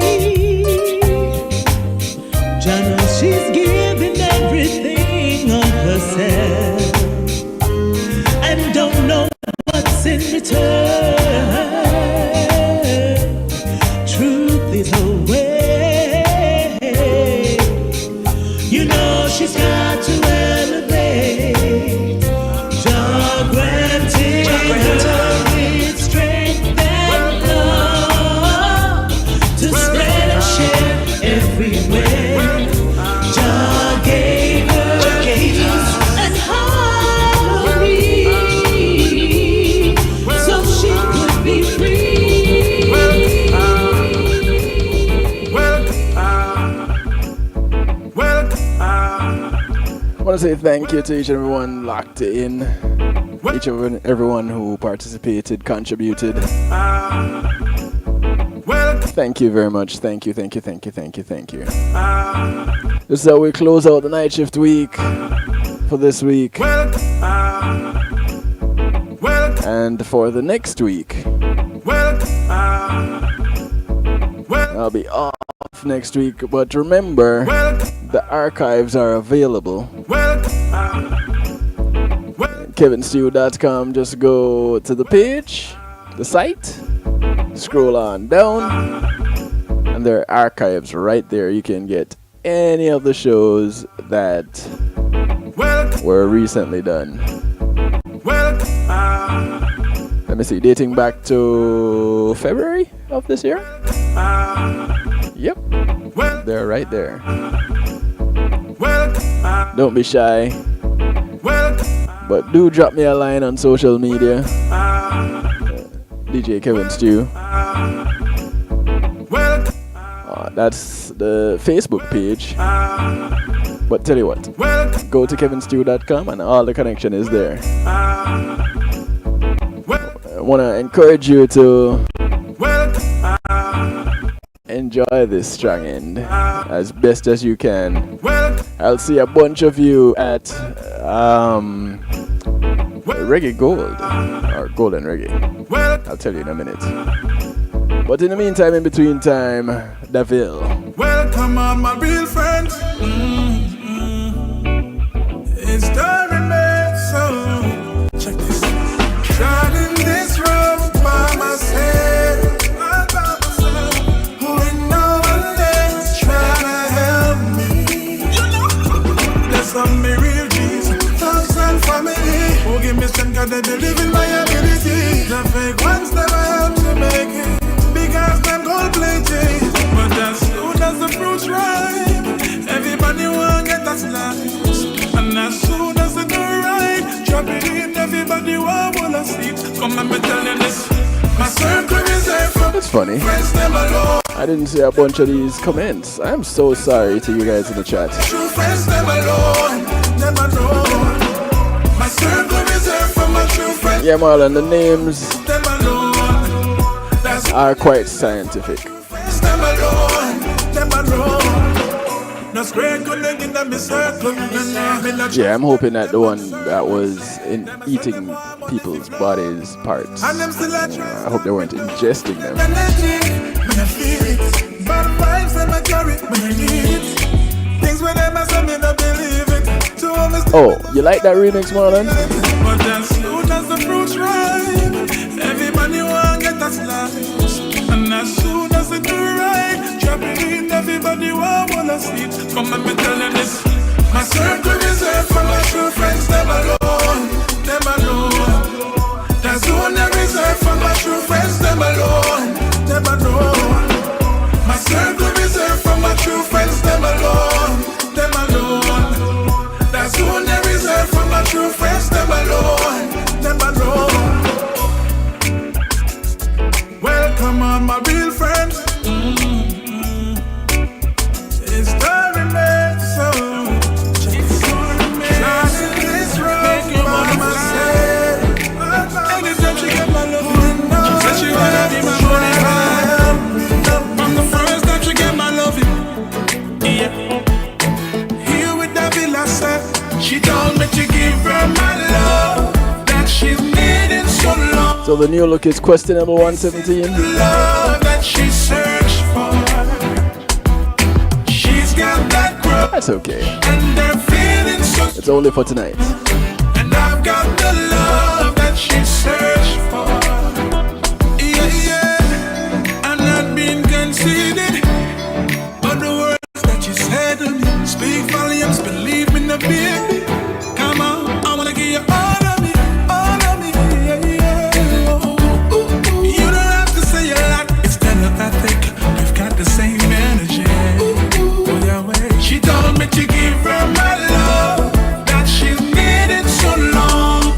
Jana, she's giving everything of herself and don't know what's in return. Truth is her way. You know she's got to elevate. Jah granted her with strength and love to spread and share everywhere. Jah gave her peace and harmony so she could be free. I want to say thank you to each and everyone locked in, each and everyone who participated, contributed. Thank you very much. Thank you. This is how we close out the night shift week for this week. And for the next week, I'll be off next week, but remember, the archives are available. KevinStew.com, just go to the page, the site, scroll on down, and there are archives right there. You can get any of the shows that were recently done. Let me see, dating back to February of this year? Yep, they're right there. Don't be shy, but do drop me a line on social media. DJ Kevin Stew. That's the Facebook page. But tell you what, go to kevinstew.com and all the connection is there. I want to encourage you to enjoy this strong end as best as you can. I'll see a bunch of you at Reggae Gold or Golden Reggae. I'll tell you in a minute. But in the meantime, in between time, Daville. Welcome on, my real friend. It's the remake, so check this. Driving this road by myself. Who ain't no one else trying to help me. Bless on me, real Jesus. Thugs and family. Who give me strength, God, they believe in my ability. The fake ones never help to make it. Because them gold plated. But as soon as the fruit's ripe, everybody want get that slice. And as soon as the door right, drop it in, everybody want one of seats. Come and me tell you this. My circle is there for That's funny. I didn't see a bunch of these comments. I'm so sorry to you guys in the chat. true friends, them alone. My circle is there for my true friends. Yeah, Marlon, the names Them alone. That's are quite scientific. them alone. No square connecting them in circle. Yeah, I'm hoping that the one that was in eating people's bodies parts. I hope they weren't ingesting them. When I feel it. Bad vibes and I carry it. When I need it. Things when I mess up, I don't believe it. Oh, you like that remix, Marlon? But as soon as the fruit's ripe, everybody want get that slice. And as soon as the do right, drop it in, everybody want one of seat. Come and me tell you this. My circle is there for my true friends, them alone. That's the one that reserved for my true friends, them alone. My circle is there for my true friends, them alone. That's the one that reserved for my true friends, them alone. Welcome on, my real friend. It's the remake, so So the new look is questionable 117. Love that she searched for. She's got that growth. That's okay. And they're feeling so. It's only for tonight. And I've got the love that she searched for. Yeah, yeah. I'm not being conceited, but the words that you said to me speak volumes. Believe me, no baby. Come on, I wanna give you all of me, all of me. Yeah, yeah. Oh, ooh, ooh. You don't have to say a lot. It's telepathic. We've got the same energy. Oh, yeah, wait. She told me to give her my love that she's needed so long.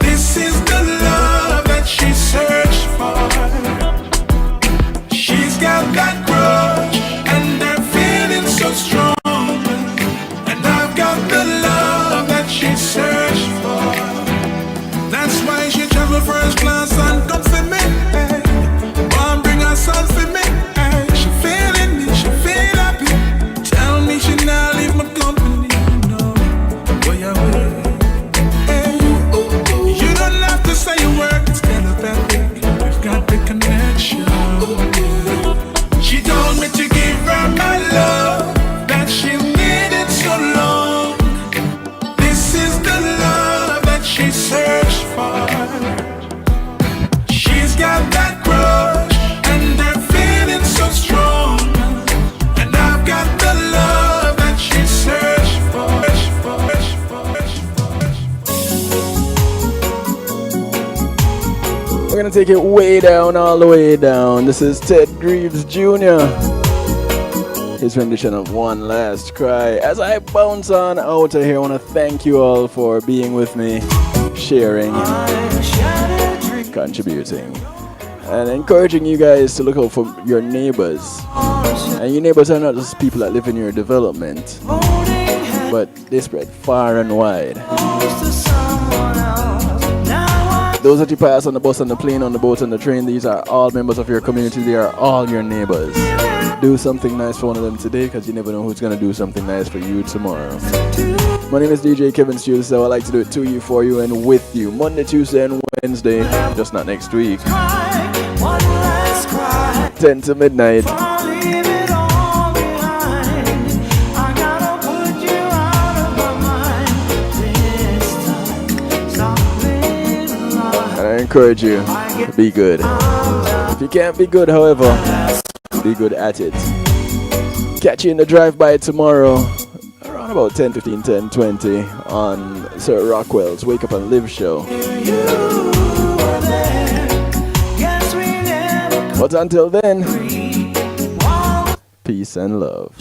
This is the love that she searched for. She's got that grudge and they're feeling so strong. And I've got the love that she searched for. That's why she travel first class and come for me. Hey. One bring her son for me. Hey. She feeling me, she feel happy. Tell me she not leave my company. No, boy, I will. Hey. You don't have to say a word, it's telepathic. We've got the connection. She told me to give her my love that she needed so long. This is the love that she searched for. She's got that grudge and they're feeling so strong. And I've got the love that she searched for. We're gonna take it way down, all the way down. This is Ted Greaves Jr. His rendition of One Last Cry. As I bounce on out of here, I want to thank you all for being with me, sharing, and contributing, and encouraging you guys to look out for your neighbors. And your neighbors are not just people that live in your development, but they spread far and wide. Those that you pass on the bus, on the plane, on the boat, on the train, these are all members of your community. They are all your neighbors. Do something nice for one of them today, because you never know who's going to do something nice for you tomorrow. My name is DJ Kevin Stew, so I like to do it to you, for you, and with you. Monday, Tuesday, and Wednesday. Just not next week. 10 to midnight. I encourage you to be good. If you can't be good, however, be good at it. Catch you in the drive-by tomorrow around about 10:15, 10:20 on Sir Rockwell's Wake Up and Live show. But until then, peace and love.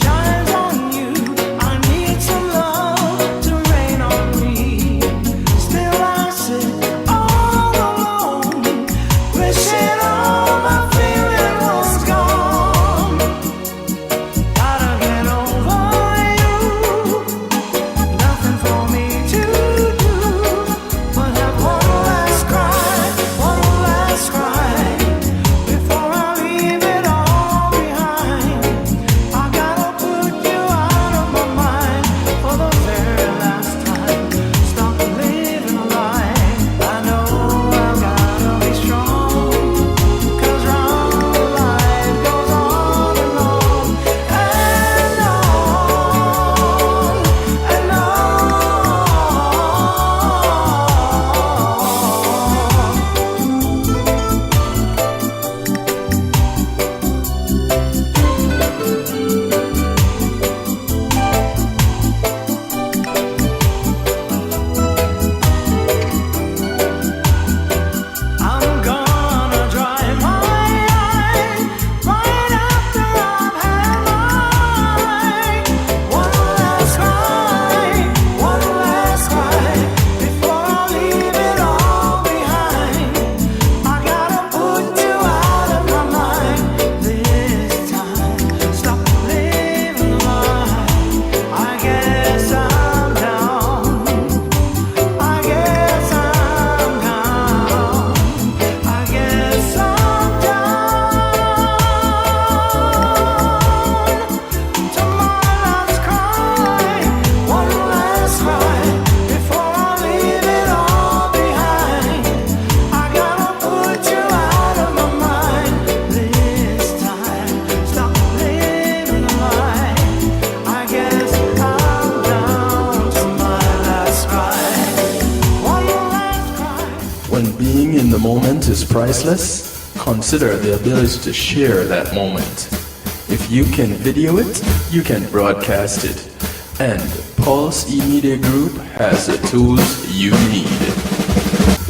is priceless, consider the ability to share that moment. If you can video it, you can broadcast it. And Pulse E-Media Group has the tools you need.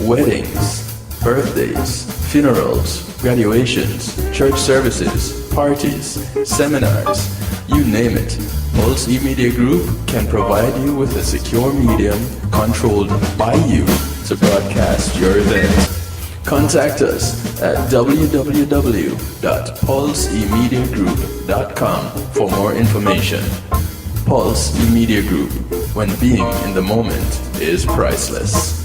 Weddings, birthdays, funerals, graduations, church services, parties, seminars, you name it. Pulse E-Media Group can provide you with a secure medium controlled by you to broadcast your event. Contact us at www.pulsemediagroup.com for more information. Pulse E-Media Group, when being in the moment is priceless.